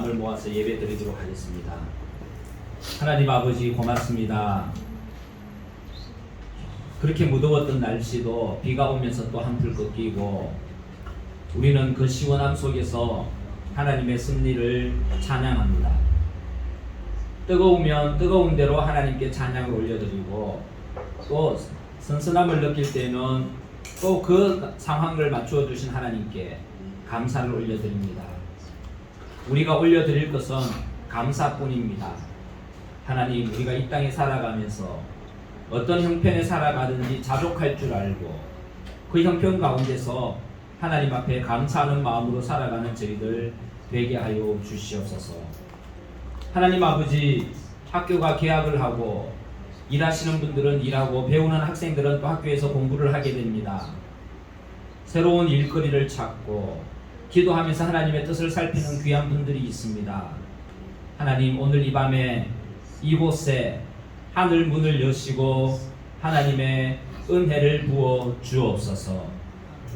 마음을 모아서 예배 드리도록 하겠습니다. 하나님 아버지 고맙습니다. 그렇게 무더웠던 날씨도 비가 오면서 또 한풀 꺾이고 우리는 그 시원함 속에서 하나님의 승리를 찬양합니다. 뜨거우면 뜨거운 대로 하나님께 찬양을 올려드리고 또 선선함을 느낄 때는 또 그 상황을 맞추어 주신 하나님께 감사를 올려드립니다. 우리가 올려드릴 것은 감사뿐입니다. 하나님, 우리가 이 땅에 살아가면서 어떤 형편에 살아가든지 자족할 줄 알고 그 형편 가운데서 하나님 앞에 감사하는 마음으로 살아가는 저희들 되게 하여 주시옵소서. 하나님 아버지, 학교가 개학을 하고 일하시는 분들은 일하고 배우는 학생들은 또 학교에서 공부를 하게 됩니다. 새로운 일거리를 찾고 기도하면서 하나님의 뜻을 살피는 귀한 분들이 있습니다. 하나님, 오늘 이 밤에 이곳에 하늘 문을 여시고 하나님의 은혜를 부어 주옵소서.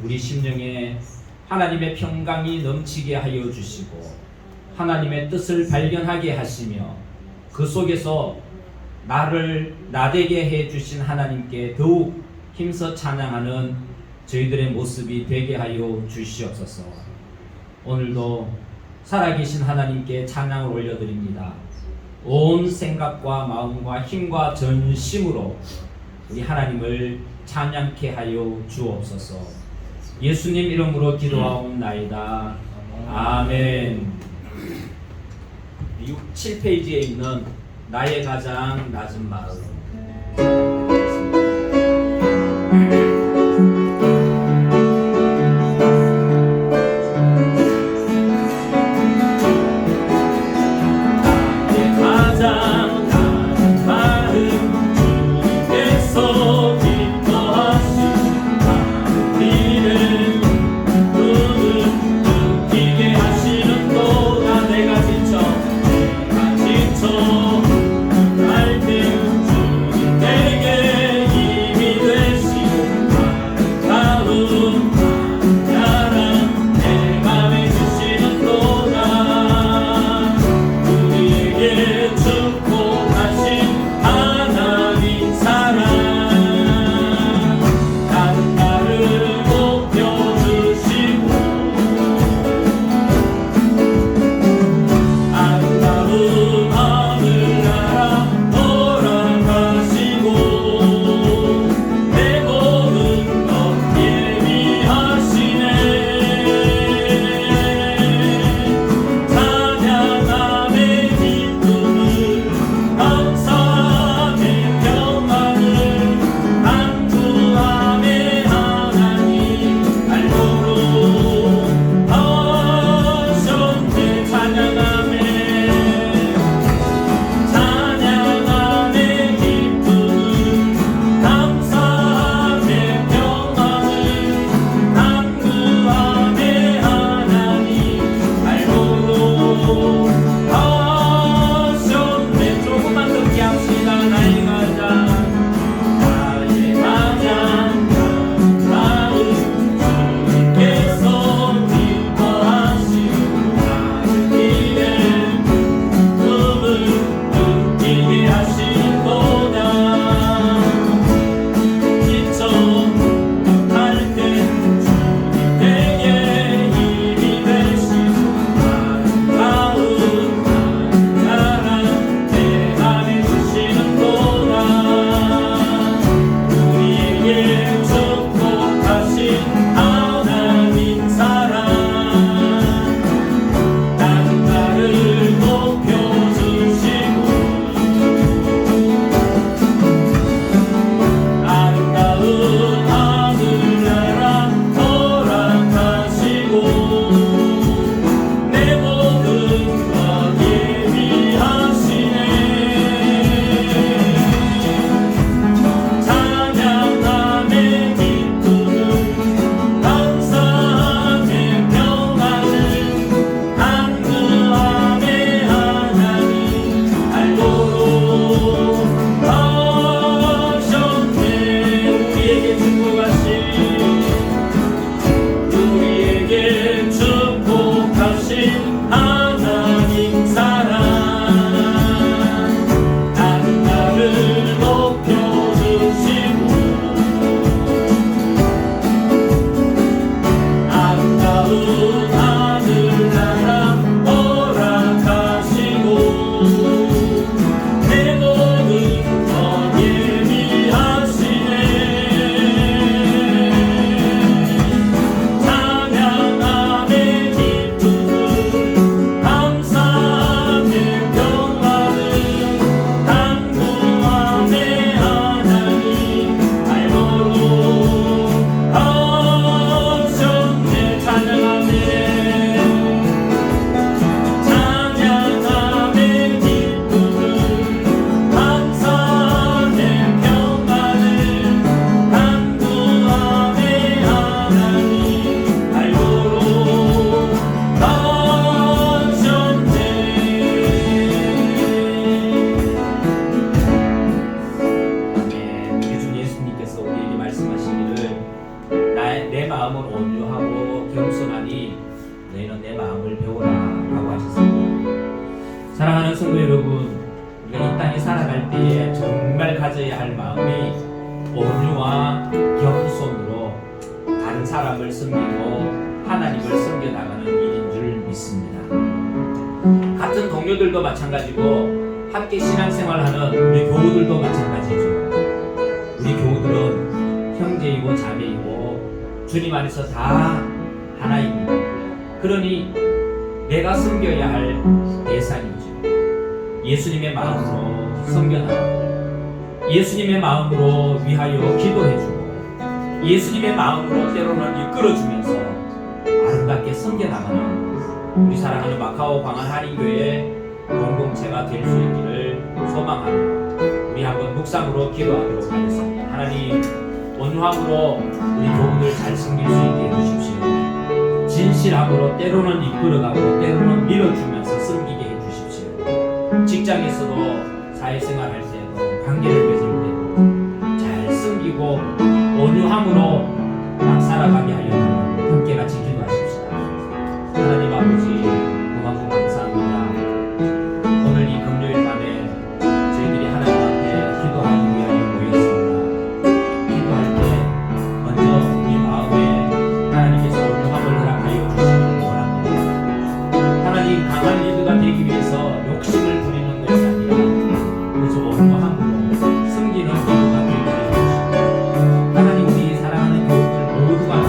우리 심령에 하나님의 평강이 넘치게 하여 주시고 하나님의 뜻을 발견하게 하시며 그 속에서 나를 나되게 해주신 하나님께 더욱 힘써 찬양하는 저희들의 모습이 되게 하여 주시옵소서. 오늘도 살아계신 하나님께 찬양을 올려드립니다. 온 생각과 마음과 힘과 전심으로 우리 하나님을 찬양케 하여 주옵소서. 예수님 이름으로 기도하옵나이다. 아멘. 7페이지에 있는 나의 가장 낮은 마음. 날 태운 주 마음은 온유하고 겸손하니 너희는 내 마음을 배우라 라고 하셨습니다. 사랑하는 성도 여러분, 우리가 이 땅에 살아갈 때에 정말 가져야 할 마음이 온유와 겸손으로 다른 사람을 섬기고 하나님을 섬겨나가는 일인 줄 믿습니다. 같은 동료들도 마찬가지고 함께 신앙생활하는 우리 교우들도 마찬가지죠. 우리 교우들은 형제이고 자매이고 주님 안에서 다 하나입니다. 그러니 내가 섬겨야 할 대상이죠. 예수님의 마음으로 섬겨나가고 예수님의 마음으로 위하여 기도해주고 예수님의 마음으로 때로는 이끌어주면서 아름답게 섬겨나가는 우리 사랑하는 마카오 광안할인교회 공동체가 될 수 있기를 소망하며 우리 한번 묵상으로 기도하도록 하겠습니다. 하나님, 온유함으로 우리 교우들 잘 섬길 수 있게 해주십시오. 진실함으로 때로는 이끌어가고 때로는 밀어주면서 섬기게 해주십시오. 직장에서도 사회생활 할 때도 관계를 맺을 때도 잘 섬기고 온유함으로 막 살아가게 하여 달라고 함께 같이 기도하십시다. 하나님 아버지, 고맙고 감사합니다. 오늘 이 금요일 밤에 저희들이 하나님 앞에 기도하기 위하여 모였습니다. 기도할 때 먼저 우리 마음에 하나님께서 온유함을 허락하여 주시길 원합니다. 하나님, 강한 리더가 되기 위해서 욕심을 부리는 것이 아니라 그저 온유함으로 섬기는 리더가 되게 하여 주시고 하나님, 우리 사랑하는 교우들 모두가 다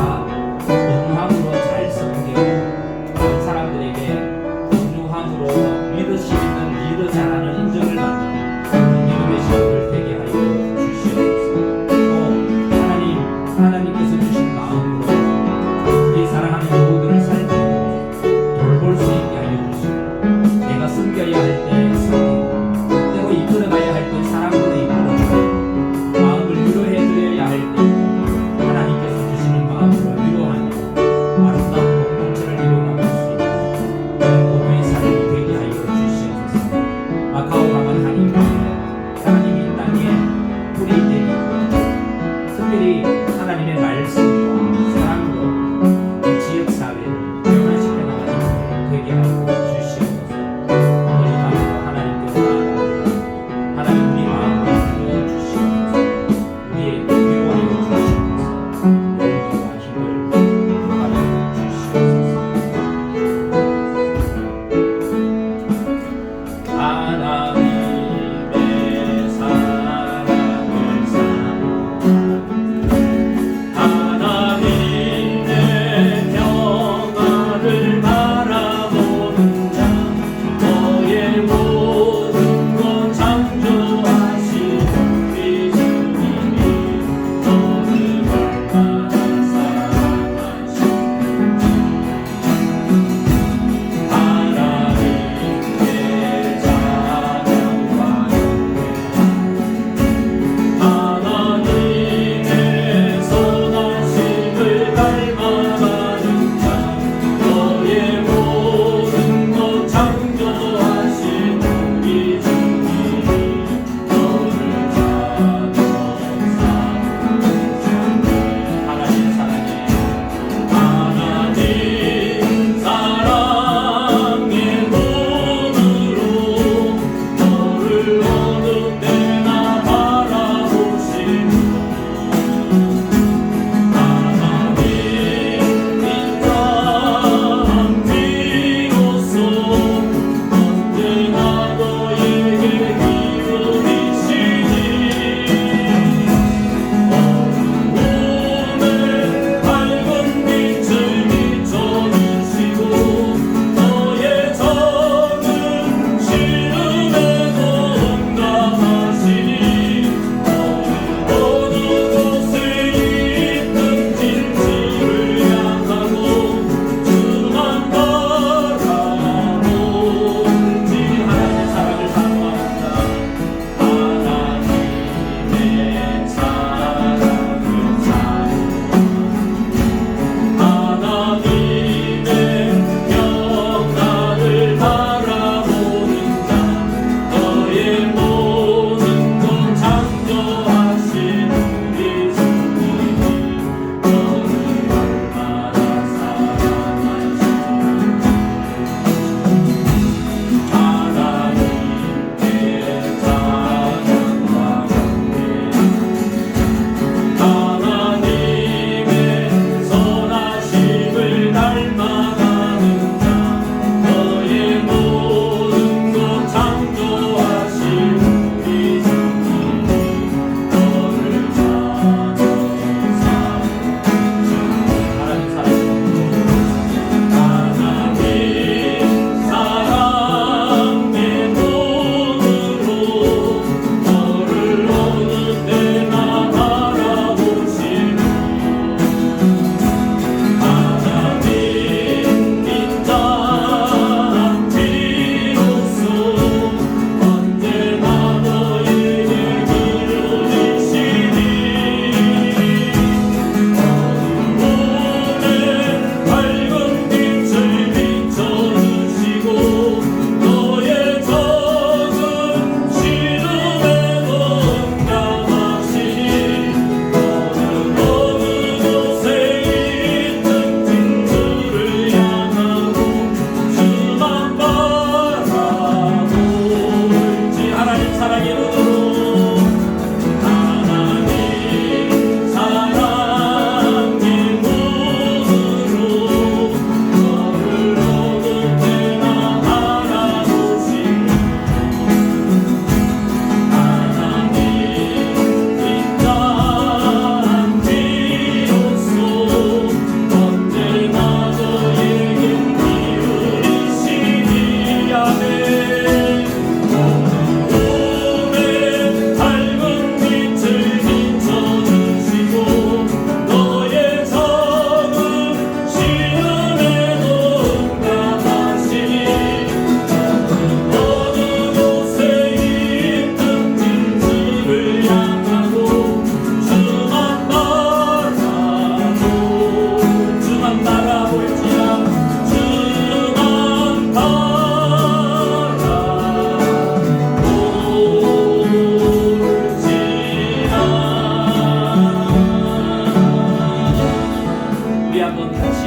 우리 한번 같이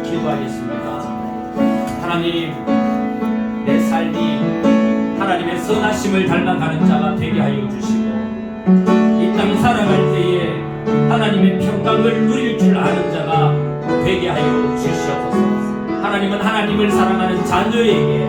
기도하겠습니다. 하나님, 내 삶이 하나님의 선하심을 닮아가는 자가 되게 하여 주시고 이 땅에 살아갈 때에 하나님의 평강을 누릴 줄 아는 자가 되게 하여 주시옵소서. 하나님은 하나님을 사랑하는 자녀에게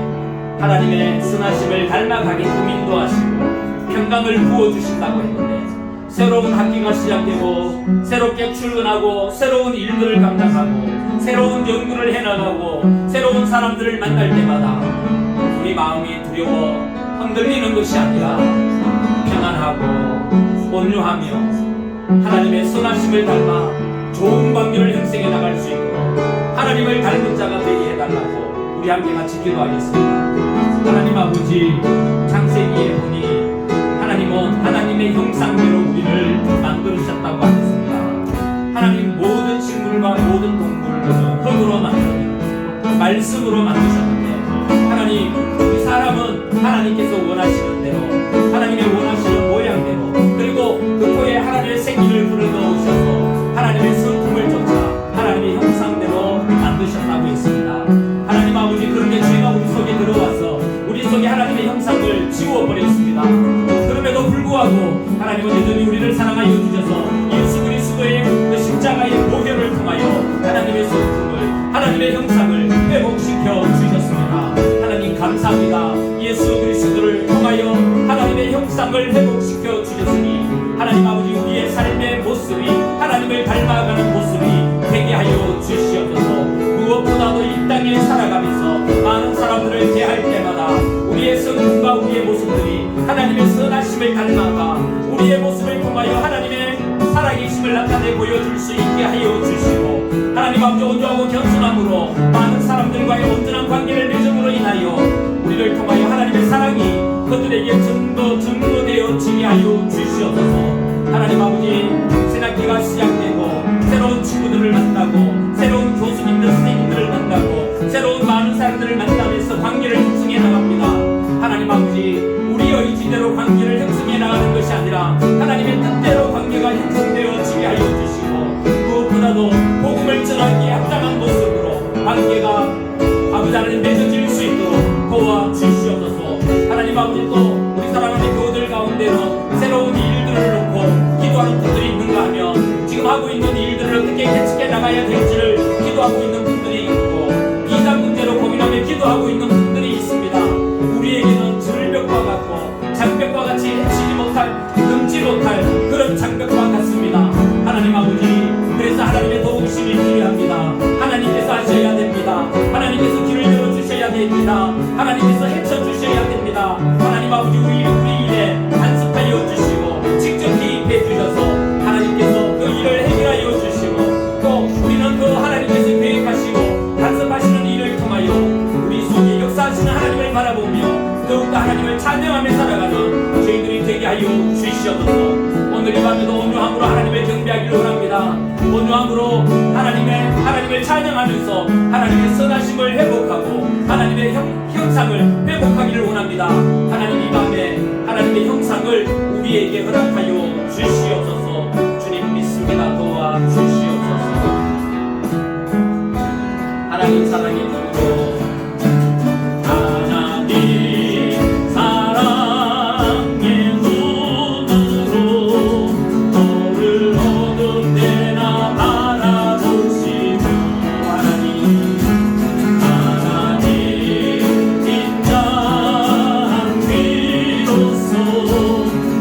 하나님의 선하심을 닮아가게끔 인도하시고 평강을 부어주신다고 했는데, 새로운 학기가 시작되고 새롭게 출근하고 새로운 일들을 감당하고 새로운 연구를 해나가고 새로운 사람들을 만날 때마다 우리 마음이 두려워 흔들리는 것이 아니라 평안하고 온유하며 하나님의 선하심을 닮아 좋은 관계를 형성해 나갈 수 있도록 하나님을 닮은 자가 되게 해달라고 우리 함께 같이 기도하겠습니다. 하나님 아버지, 창세기에 보니 하나님은 하나님의 형상대로 우리를 만들으셨다고 하셨습니다. 하나님 모든 식물과 모든 동물들은 흙으로 만들었고 말씀으로 만드셨는데, 하나님 그 사람은 하나님께서 원하시는 대로 하나님의 원하시는 모양대로 그리고 그 코에 하나님의 생기를 불어넣으셔서 하나님의 성품을 쫓아 하나님의 형상대로 만드셨다고 했습니다. 하나님 아버지, 그런데 죄가 우리 속에 들어와서 우리 속에 하나님의 형상을 지워버렸습니다. 그럼에도 불구하고 하나님은 여전히 우리를 사랑하여 주셔서 예수 그리스도의 그 십자가의 보혈을 통하여 하나님의 성품을, 하나님의 형상을 회복시켜 주셨습니다. 하나님 감사합니다. 예수 그리스도를 통하여 하나님의 형상을 회복시켜 주셨으니 하나님 아버지, 우리의 삶의 모습이 하나님을 닮아가는 모습이 되게 하여 주시옵소서. 무엇보다도 이 땅에 살아가면서 많은 사람들을 대할 때마다 우리의 성품과 우리의 모습들이 하나님의 선하심을 닮아가 우리의 모습을 통하여 하나님의 살아계심을 나타내 보여줄 수 있게 하여 주시고, 하나님 아버지 온유하고 겸손함으로 많은 사람들과의 온전한 관계를 맺음으로 인하여 우리를 통하여 하나님의 사랑이 그들에게 증거되어 지게 하여 주시옵소서. 하나님 아버지, 신학기가 시작되고 새로운 친구들을 만나고 새로운 교수님들, 선생님들을 만나고 새로운 많은 사람들을 만나면서 관계를 형성해 나갑니다. 하나님 아버지, 우리의 의지대로 관계를 형성해 나가는 것이 아니라 하나님의 뜻대로 관계가 형성되어 지게 하여 주시고, 무엇보다도 복음을 전하기에 합당한 모습으로 관계가 아버지 하나님 맺어질 수 있도록 도와주시옵소서. 하나님 아버지, 또 우리 사랑하는 교우들 가운데는 새로운 일들을 놓고 기도하는 분들이 있는가 하면 지금 하고 있는 일들을 어떻게 개척해 나가야 될지를 기도하고 있는 분들이 있고, 비자 문제로 고민하며 기도하고 있는 분들이 있습니다. 우리에게는 절벽과 같고 장벽과 같이 해치지 못할, 금지 못할 그런 장벽과 같습니다. 하나님 아버지, 그래서 하나님의 도우심이 필요합니다. 하나님께서 하셔야 됩니다. 하나님께서 길을 열어주셔야 됩니다. 하나님께서 헤쳐주셔야 됩니다. 하나님 아버지, 우리 일에 간섭하여 주시고 직접 개입해 주셔서 하나님께서 그 일을 해결하여 주시고, 또 우리는 그 하나님께서 계획하시고 간섭하시는 일을 통하여 우리 속에 역사하시는 하나님을 바라보며 더욱더 하나님을 찬양하며 살아가는 저희들이 되게 하여 주시옵소서. 오늘 이 밤에도 온유함으로 하나님을 경배하기를 원합니다. 온유함으로 하나님을 찬양하면서 하나님의 선하심을 회복하고 하나님의 형상을 회복하기를 원합니다. 하나님, 이 밤에 하나님의 형상을 우리에게 허락하여 주시옵소서. 주님 믿습니다. 도와주시옵소서. 하나님 사랑해 주시고,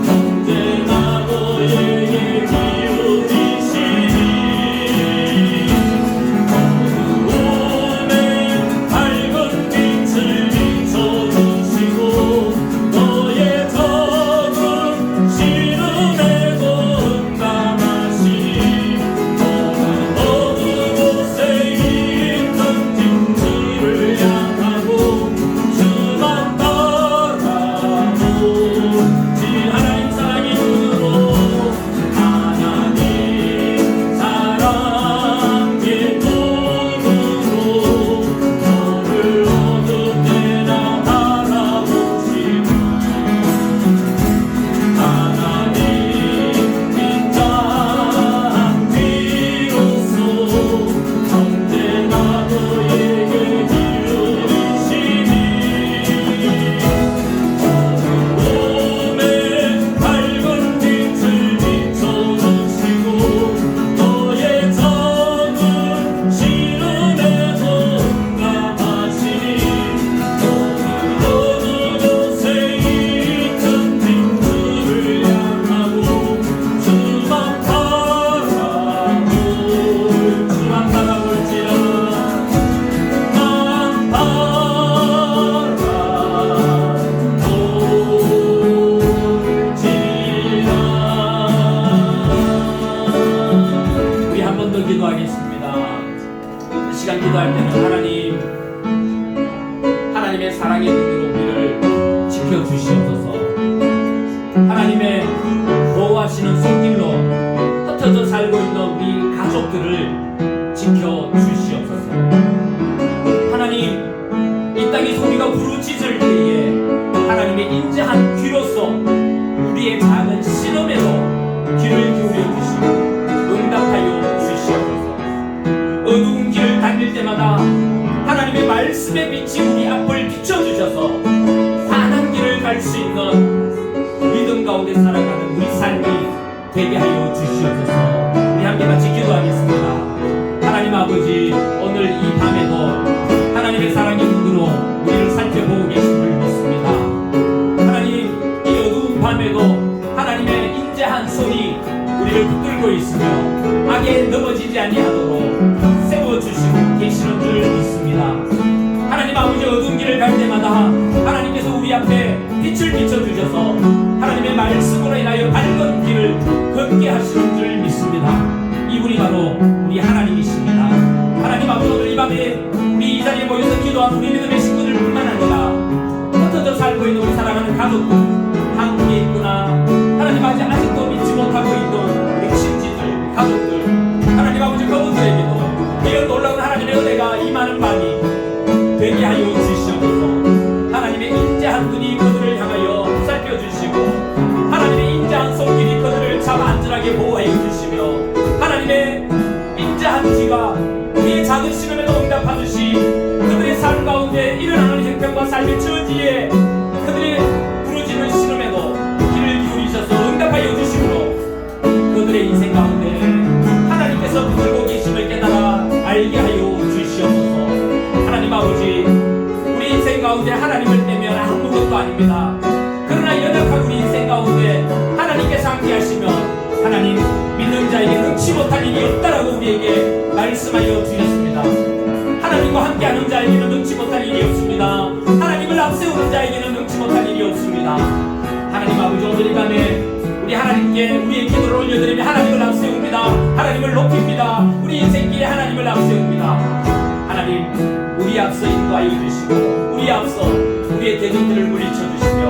언제나 너에게 기울이시니 기도하겠습니다. 이 시간 기도할 때는 하나님의 사랑의 눈으로 우리를 지켜주시옵소서. 하나님의 보호하시는 손길로 흩어져 살고 있는 우리 가족들을 지켜주시옵소서. 하나님, 이 땅에서 우리가 부르짖을 때에 하나님의 인자한 귀로서 우리의 작은 신음에도 귀를 기울여 주시고 응답하여 주시옵소서. 어두운 길을 달릴 때마다 하나님의 말씀의 빛이 우리 앞을 비춰주셔서 환한 길을 갈 수 있는 믿음 가운데 살아가는 우리 삶이 되게 하여 주시옵소서. 우리 함께 같이 기도하겠습니다. 하나님 아버지, 오늘 이 밤에도 하나님의 사랑의 눈으로 우리를 살펴보고 계신 줄 믿습니다. 하나님, 이 어두운 밤에도 하나님의 인자한 손이 우리를 붙들고 있으며 악에 넘어지지 아니하도록 세워주시고 계시는 줄 믿습니다. 하나님 아버지, 어두운 길을 갈 때마다 하나님께서 우리 앞에 빛을 비춰주셔서 하나님의 말씀으로 인하여 밝은 길을 걷게 하시는 줄 믿습니다. 이분이 바로 우리 하나님이십니다. 하나님 아버지, 오늘 이 밤에 우리 이 자리에 모여서 기도한 우리 믿음의 식구들 뿐만 아니라 흩어져 살고 있는 우리 사랑하는 가족들, 한국에 있구나 하나님 아버지, 아직도 믿지 못하고 있는 우리 친지들, 가족들, 하나님 아버지, 그분들에게도 이런 놀라운 하나님의 은혜가 임하는 밤이 되게 하여 주시옵소서. 하나님의 인자한 눈이 그들을 향하여 살펴 주시고 하나님의 인자한 손길이 그들을 잡아 안전하게 보호하여 주시며 하나님의 인자한 귀가 우리의 작은 시름에도 응답하듯이 그들의 삶 가운데 일어나는 형편과 삶의 처지에 그들의 부르짖는 시름에도 귀를 기울이셔서 응답하여 주시므로 그들의 인생 가운데 하나님께서 붙들고 계심을 깨달아 알게 하여 주시옵소서. 하나님 아버지, 우리 인생 가운데 하나님을 빼면 아무것도 아닙니다. 그러나 연약한 우리 인생 가운데 하나님께서 함께 하시면 하나님, 믿는 자에게 능치 못할 일이 없다라고 우리에게 말씀하여 주셨습니다. 하나님과 함께하는 자에게는 능치 못할 일이 없습니다. 하나님을 앞세우는 자에게는 능치 못할 일이 없습니다. 하나님 아버지, 오늘 이 밤에 우리 하나님께 우리의 기도를 올려드리며 하나님을 앞세웁니다. 하나님을 높입니다. 우리 인생길에 하나님을 앞세웁니다. 하나님, 우리 앞서 인도하여 주시고 우리 앞서 우리의 대적들을 물리쳐 주시며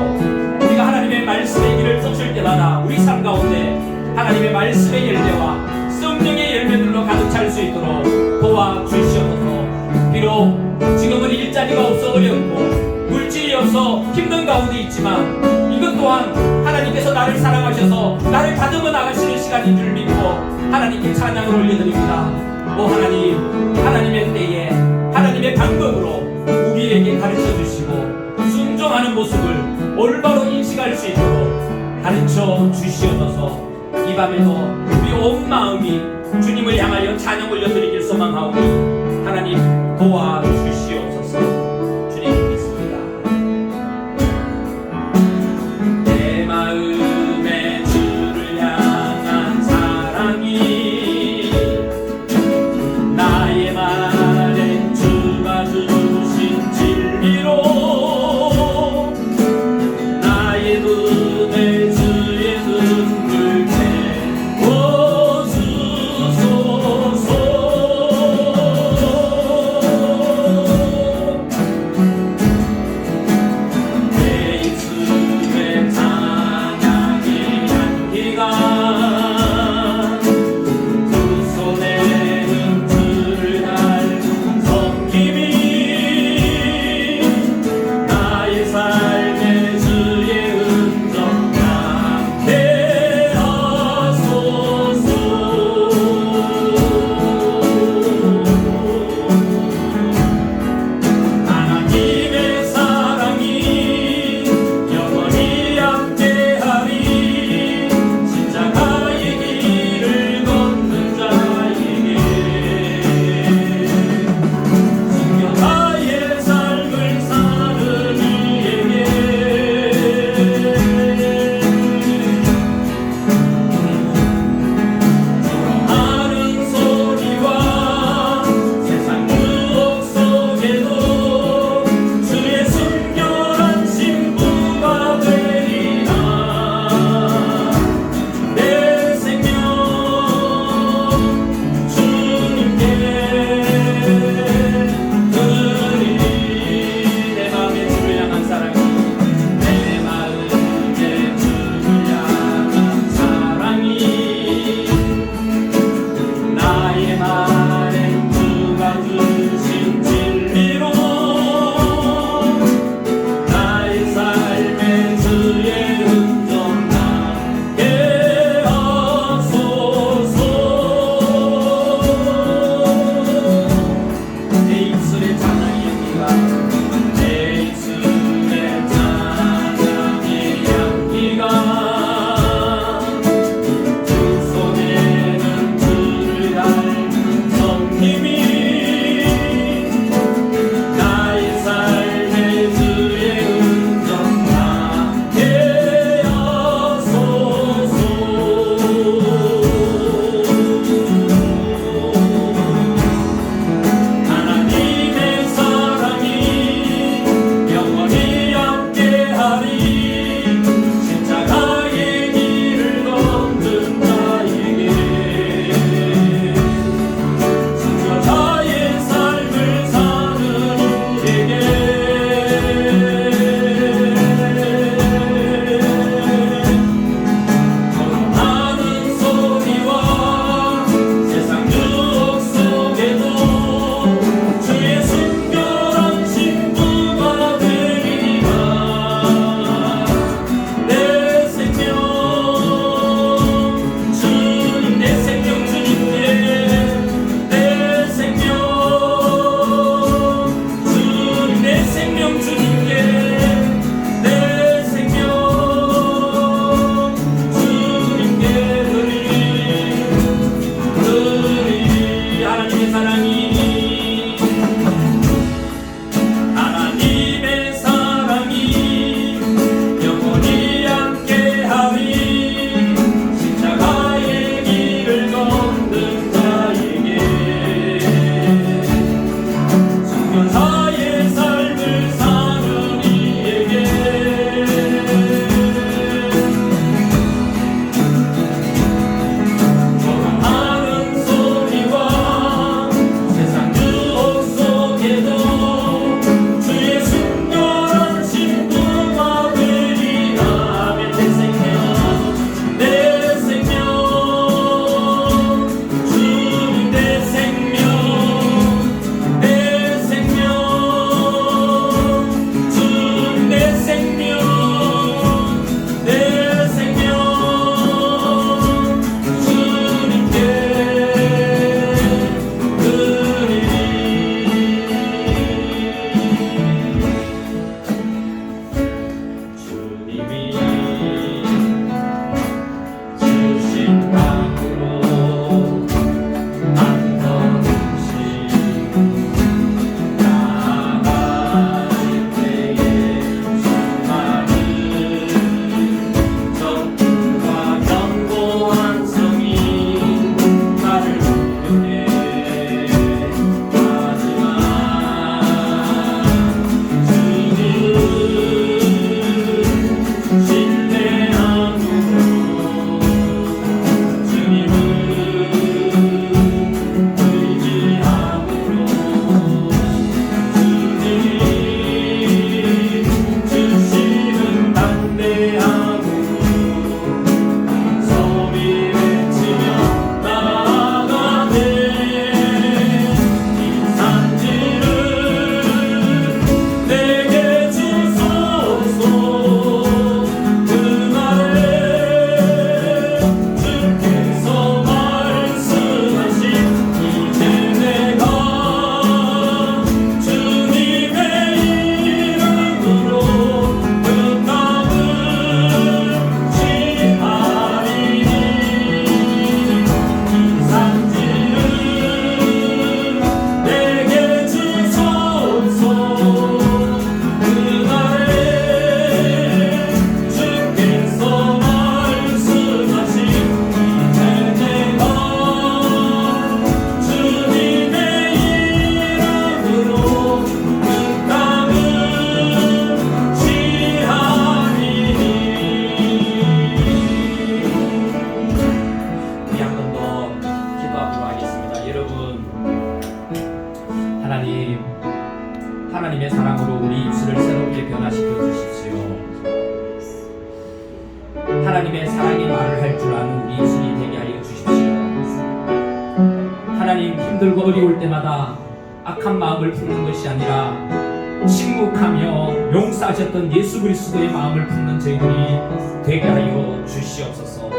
우리가 하나님의 말씀의 길을 쫓을 때마다 우리 삶 가운데 하나님의 말씀의 열매와 성령의 열매들로 가득 찰 수 있도록 도와주시옵소서. 비록 지금은 일자리가 없어 어렵고 물질이 없어 힘든 가운데 있지만 이것 또한 하나님께서 나를 사랑하셔서 나를 다듬어 나가시는 시간인 줄 믿고 하나님께 찬양을 올려드립니다. 오 하나님, 하나님의 때에 하나님의 방법으로 우리에게 가르쳐 주시고 순종하는 모습을 올바로 인식할 수 있도록 가르쳐 주시옵소서. 이 밤에도 우리 온 마음이 주님을 향하여 찬양 올려드리길 소망하오니 하나님 도와주시옵소서. 주님 믿습니다. 내 마음에 주를 향한 사랑이 나의 말에 주가 주신 진리로 나의 눈에 주의 눈을 그 손에는 주를 하나님, 하나님의 사랑으로 우리 입술을 새롭게 변화시켜 주십시오. 하나님의 사랑의 말을 할 줄 아는 우리 입술이 되게 하여 주십시오. 하나님, 힘들고 어려울 때마다 악한 마음을 품는 것이 아니라 침묵하며 용서하셨던 예수 그리스도의 마음을 품는 저희들이 되게 하여 주시옵소서.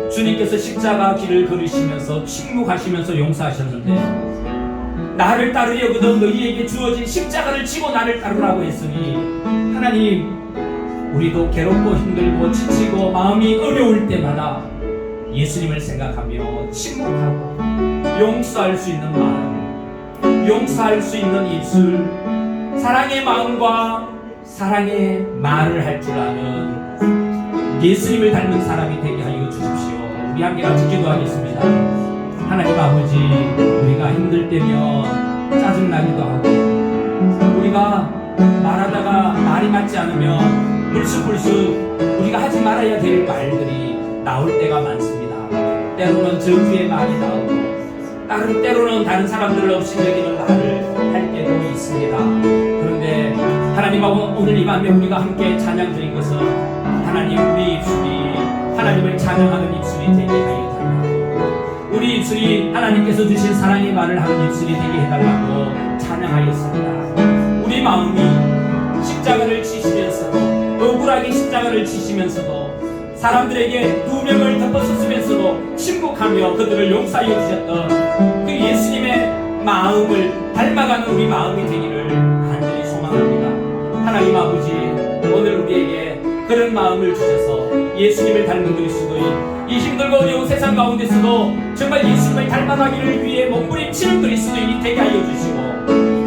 주님께서 십자가 길을 걸으시면서 침묵하시면서 용서하셨는데, 나를 따르려거든 너희에게 주어진 십자가를 지고 나를 따르라고 했으니, 하나님, 우리도 괴롭고 힘들고 지치고 마음이 어려울 때마다 예수님을 생각하며 침묵하고 용서할 수 있는 마음, 용서할 수 있는 입술, 사랑의 마음과 사랑의 말을 할 줄 아는 예수님을 닮은 사람이 되게 하여 주십시오. 우리 함께 같이 기도하겠습니다. 하나님 아버지, 우리가 힘들 때면 짜증나기도 하고, 우리가 말하다가 말이 맞지 않으면 불쑥불쑥 우리가 하지 말아야 될 말들이 나올 때가 많습니다. 때로는 저주의 말이 나오고, 때로는 다른 사람들 없이 여기는 말을 할 때도 있습니다. 그런데 하나님, 오늘 이 밤에 우리가 함께 찬양 드린 것은 하나님, 우리 입술이 하나님을 찬양하는 입술이 되게 하여 달라고, 우리 입술이 하나님께서 주신 사랑의 말을 하는 입술이 되게 해달라고 찬양하였습니다. 우리 마음이 십자가를 지시면서도, 억울하게 십자가를 지시면서도, 사람들에게 누명을 덮어쓰면서도 침묵하며 그들을 용서하여 주셨던 그 예수님의 마음을 닮아가는 우리 마음이 되기를 간절히 소망합니다. 하나님 아버지, 오늘 우리에게 그런 마음을 주셔서 예수님을 닮은 그리스도인 이 힘들고 어려운 세상 가운데서도 정말 예수님을 닮아가기를 위해 몸부림치는 그리스도인이 되게 하여 주시고,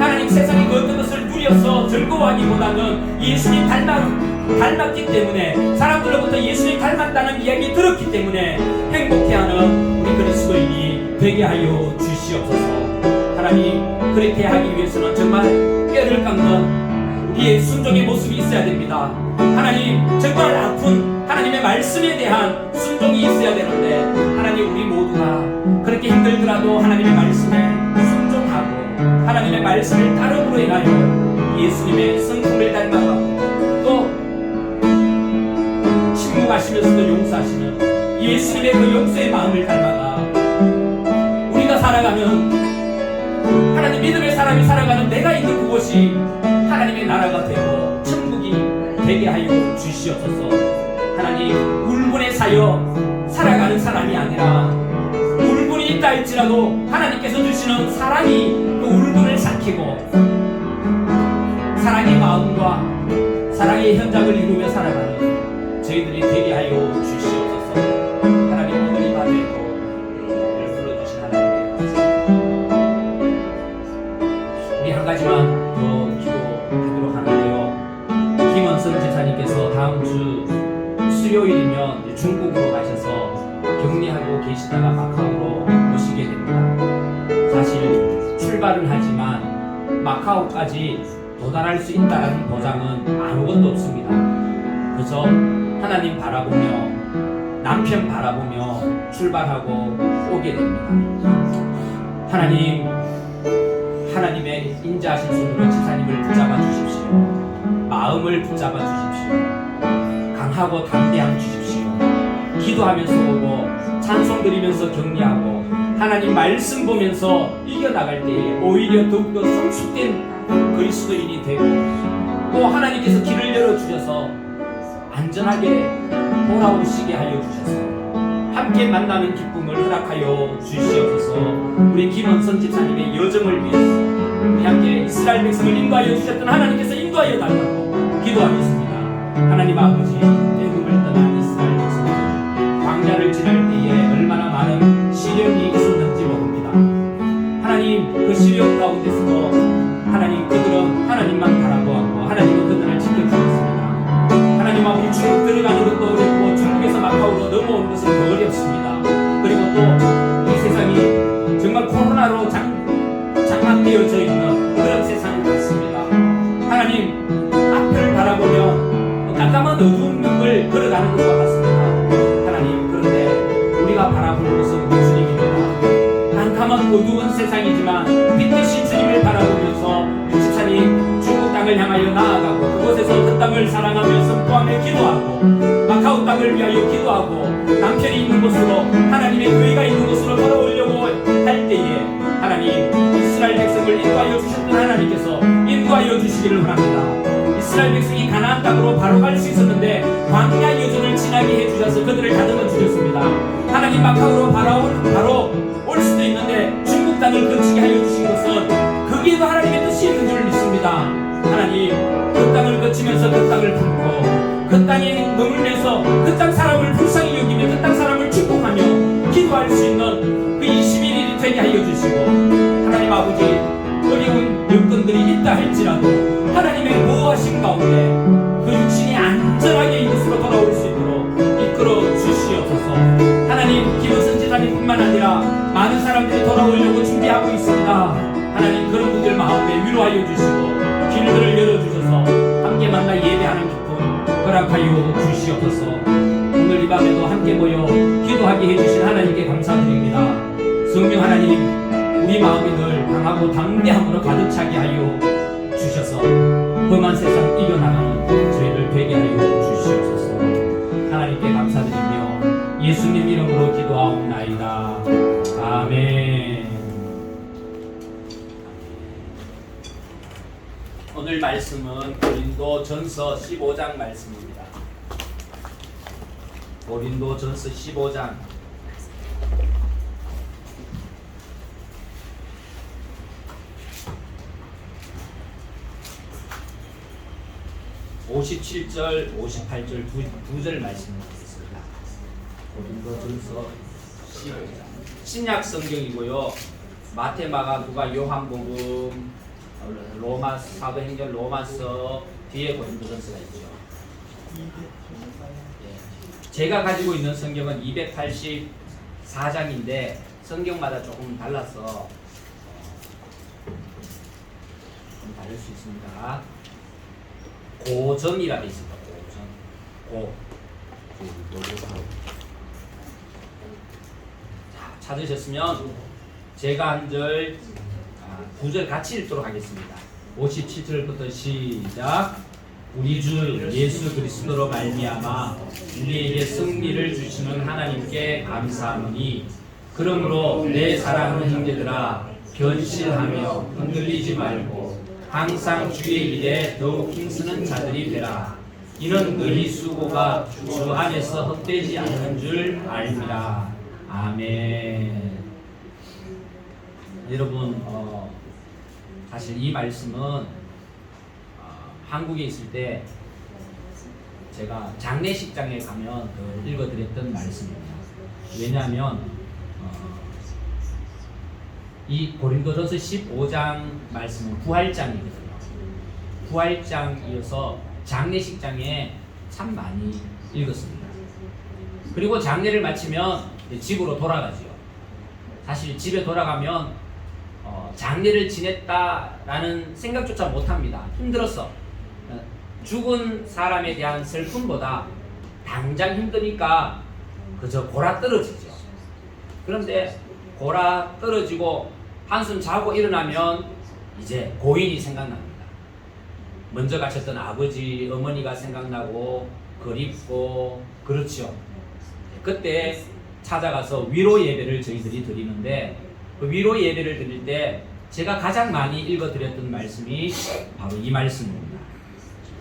하나님, 세상이 그 어떤 것을 누려서 즐거워하기보다는 예수님 닮았기 때문에, 사람들로부터 예수님 닮았다는 이야기 들었기 때문에 행복해하는 우리 그리스도인이 되게 하여 주시옵소서. 하나님, 그렇게 하기 위해서는 정말 뼈를 깎는 우리의 순종의 모습이 있어야 됩니다. 하나님, 정말 아픈 하나님의 말씀에 대한 순종이 있어야 되는데, 하나님, 우리 모두가 그렇게 힘들더라도 하나님의 말씀에 순종하고 하나님의 말씀을 따름으로 인하여 예수님의 성품을 닮아가고, 또 침묵하시면서도 용서하시는 예수님의 그 용서의 마음을 닮아가 우리가 살아가면, 하나님, 믿음의 사람이 살아가는 내가 있는 그곳이 하나님의 나라가 되고 천국이 되게 하여 주시옵소서. 하나님, 울분에 사여 살아가는 사람이 아니라, 울분이 있다 할지라도 하나님께서 주시는 사랑이 그 울분을 삭히고 사랑의 마음과 사랑의 현장을 이루며 살아가는 저희들이 되게 하여 주시옵소서. 하나님, 오늘 이 밤에도 우리를 불러주신 하나님께 감사합니다. 우리 한 가지만 더 기도하도록 하는데요, 김원선 지사님께서 다음 주 수요일이면 중국으로 가셔서 격리하고 계시다가 마카오로 오시게 됩니다. 사실 출발은 하지만 마카오까지 도달할 수 있다는 보장은 아무것도 없습니다. 그래서 하나님 바라보며, 남편 바라보며 출발하고 오게 됩니다. 하나님, 하나님의 인자하신 손으로 지사님을 붙잡아 주십시오. 마음을 붙잡아 주십시오. 강하고 담대함 주십시오. 기도하면서 오고 찬송 드리면서 격리하고 하나님 말씀 보면서 이겨나갈 때에 오히려 더욱더 성숙된 그리스도인이 되고, 또 하나님께서 길을 열어주셔서 안전하게 돌아오시게 하여 주셔서 함께 만나는 기쁨을 허락하여 주시옵소서. 우리 김원선 집사님의 여정을 위해서 우리 함께 이스라엘 백성을 인도하여 주셨던 하나님께서 인도하여 달라고 기도하겠습니다. 하나님 아버지, 애굽을 떠난 이스라엘 백성들 광야를 지날 때에 얼마나 많은 시련이 있었는지 모릅니다. 하나님, 그 시련 가운데서도 하나님, 그들은 하나님만 바라보았고 하나님은 그들을 지켜주셨습니다. 하나님 아버지, 중국 들어가는 것도 어렵고 중국에서 마카오로 넘어오는 것은 더 어렵습니다. 그리고 또 이 세상이 정말 코로나로 장악되어져 있는 그런 세상이 같습니다. 하나님, 앞을 바라보며 깜깜한 어두운 벽을 걸어가는 것과 같습니다. 하나님, 그런데 우리가 바라보는 것은 주님입니다. 깜깜한 어두운 세상이지만 빛 대신 주님을 바라 땅을 향하여 나아가고 그곳에서 그 땅을 사랑하며 선포하며 기도하고 마카오 땅을 위하여 기도하고 남편이 있는 곳으로 하나님의 교회가 있는 곳으로 돌아오려고 할 때에 하나님 이스라엘 백성을 인도하여 주셨던 하나님께서 인도하여 주시기를 원합니다. 이스라엘 백성이 가나안 땅으로 바로 갈 수 있었는데 광야 여정을 지나게 해주셔서 그들을 다듬어 주셨습니다. 하나님 마카오로 바로 올 수도 있는데 중국 땅을 거치게 하여 주신 것은 거기에도 하나님의 뜻이 있는 줄 믿습니다. 하나님 그 땅을 거치면서 그 땅을 품고 그 땅에 머물면서 그 땅 사람을 불쌍히 여기며 그 땅 사람을 축복하며 기도할 수 있는 그 21일이 되게 하여 주시고 하나님 아버지 어려운 여건들이 있다 할지라도 하나님의 보호하심 가운데 그 육신이 안전하게 이곳으로 돌아올 수 있도록 이끌어 주시옵소서. 하나님 기도 선지자님뿐만 아니라 많은 사람들이 돌아오려고 준비하고 있습니다. 하나님 그런 분들 마음에 위로하여 주시고 길들을 열어주셔서 함께 만나 예배하는 기쁨 허락하여 주시옵소서. 오늘 이 밤에도 함께 모여 기도하게 해주신 하나님께 감사드립니다. 성령 하나님 우리 마음이 늘 강하고 담대함으로 가득 차게 하여 주셔서 험한 세상 이겨나가는 저희를 되게 하여 주시옵소서. 하나님께 감사드리며 예수님 이름으로 기도하옵나이다. 아멘. 오늘 말씀은 고린도전서 15장 말씀입니다. 고린도전서 15장 57절, 58절 두 절 말씀을 드리겠습니다. 고린도전서 15장 신약 성경이고요. 마태, 마가, 누가, 요한복음, 로마 사도행전, 로마서 뒤에 고린도전서가 있죠. 제가 가지고 있는 성경은 284장인데 성경마다 조금 달라서 좀 다를 수 있습니다. 고전이라 되어 있습니다. 고전. 자, 찾으셨으면 제가 한 절, 두 절 같이 읽도록 하겠습니다. 57절부터 시작. 우리 주 예수 그리스도로 말미암아 우리에게 승리를 주시는 하나님께 감사하노니 그러므로 내 사랑하는 형제들아 견실하며 흔들리지 말고 항상 주의 일에 더욱 힘쓰는 자들이 되라. 이는 너희 수고가 주 안에서 헛되지 않는 줄 알미라. 아멘. 여러분 사실 이 말씀은 한국에 있을 때 제가 장례식장에 가면 읽어드렸던 말씀입니다. 왜냐하면 이 고린도전서 15장 말씀은 부활장이거든요. 부활장이어서 장례식장에 참 많이 읽었습니다. 그리고 장례를 마치면 집으로 돌아가죠. 사실 집에 돌아가면 장례를 지냈다라는 생각조차 못합니다. 힘들었어. 죽은 사람에 대한 슬픔보다 당장 힘드니까 그저 골아 떨어지죠. 그런데 골아 떨어지고 한숨 자고 일어나면 이제 고인이 생각납니다. 먼저 가셨던 아버지, 어머니가 생각나고 그립고 그렇죠. 그때 찾아가서 위로 예배를 저희들이 드리는데 그 위로 예배를 드릴 때 제가 가장 많이 읽어드렸던 말씀이 바로 이 말씀입니다.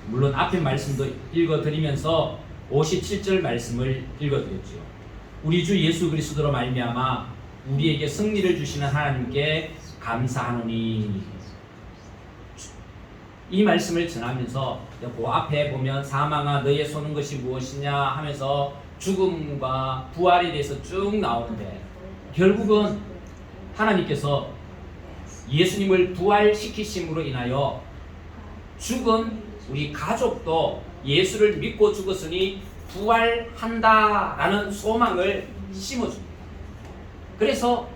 물론 앞에 말씀도 읽어드리면서 57절 말씀을 읽어드렸죠. 우리 주 예수 그리스도로 말미암아 우리에게 승리를 주시는 하나님께 감사하노니. 이 말씀을 전하면서 그 앞에 보면 사망아 너의 손은 것이 무엇이냐 하면서 죽음과 부활에 대해서 쭉 나오는데 결국은 하나님께서 예수님을 부활시키심으로 인하여 죽은 우리 가족도 예수를 믿고 죽었으니 부활한다라는 소망을 심어줍니다. 그래서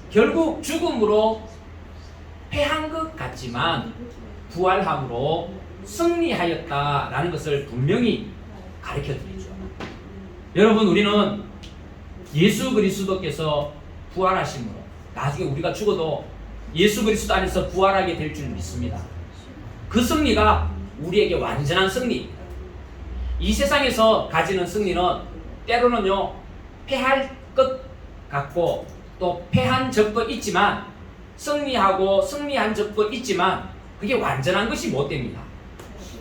결국 죽음으로 패한 것 같지만 부활함으로 승리하였다라는 것을 분명히 가르쳐드리죠. 여러분, 우리는 예수 그리스도께서 부활하심으로 나중에 우리가 죽어도 예수 그리스도 안에서 부활하게 될 줄 믿습니다. 그 승리가 우리에게 완전한 승리입니다. 이 세상에서 가지는 승리는 때로는요 패할 것 같고 또 패한 적도 있지만 승리하고 승리한 적도 있지만 그게 완전한 것이 못 됩니다.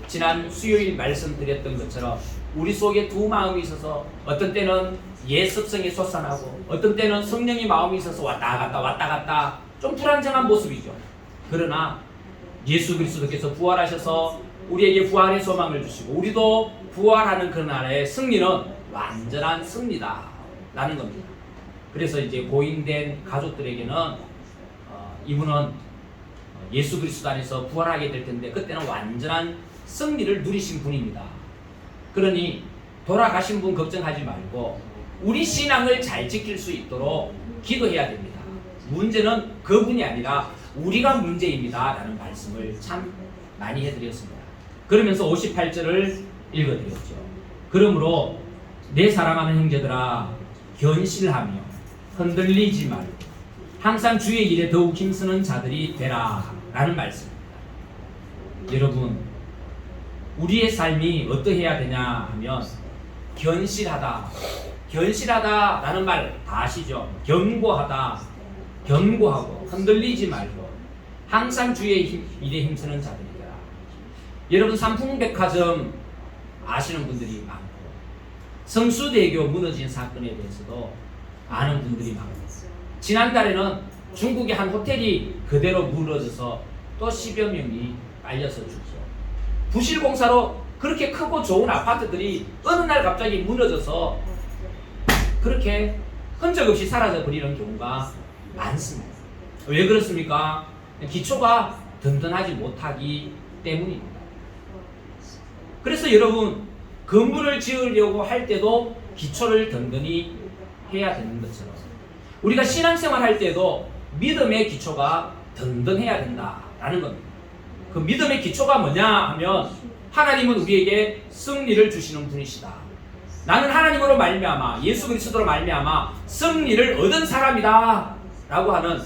지난 수요일 말씀드렸던 것처럼 우리 속에 두 마음이 있어서 어떤 때는 옛 습성이 솟아나고 어떤 때는 성령의 마음이 있어서 왔다 갔다 좀 불안정한 모습이죠. 그러나 예수 그리스도께서 부활하셔서 우리에게 부활의 소망을 주시고 우리도 부활하는 그날의 승리는 완전한 승리다 라는 겁니다. 그래서 이제 고인된 가족들에게는 이분은 예수 그리스도 안에서 부활하게 될 텐데 그때는 완전한 승리를 누리신 분입니다. 그러니 돌아가신 분 걱정하지 말고 우리 신앙을 잘 지킬 수 있도록 기도해야 됩니다. 문제는 그분이 아니라 우리가 문제입니다 라는 말씀을 참 많이 해드렸습니다. 그러면서 58절을 읽어드렸죠. 그러므로 내 사랑하는 형제들아 견실하며 흔들리지 말고 항상 주의 일에 더욱 힘쓰는 자들이 되라 라는 말씀입니다. 여러분 우리의 삶이 어떠해야 되냐 하면 견실하다 라는 말 다 아시죠? 견고하다 견고하고 흔들리지 말고 항상 주의 일에 힘쓰는 자들이 되라. 여러분 삼풍백화점 아시는 분들이 많고 성수대교 무너진 사건에 대해서도 아는 분들이 많고 지난달에는 중국의 한 호텔이 그대로 무너져서 또 10여 명이 빨려서 죽죠. 부실공사로 그렇게 크고 좋은 아파트들이 어느 날 갑자기 무너져서 그렇게 흔적 없이 사라져 버리는 경우가 많습니다. 왜 그렇습니까? 기초가 든든하지 못하기 때문입니다. 그래서 여러분 건물을 지으려고 할 때도 기초를 든든히 해야 되는 것처럼 우리가 신앙생활 할 때도 믿음의 기초가 든든해야 된다라는 겁니다. 그 믿음의 기초가 뭐냐 하면 하나님은 우리에게 승리를 주시는 분이시다. 나는 하나님으로 말미암아 예수 그리스도로 말미암아 승리를 얻은 사람이다 라고 하는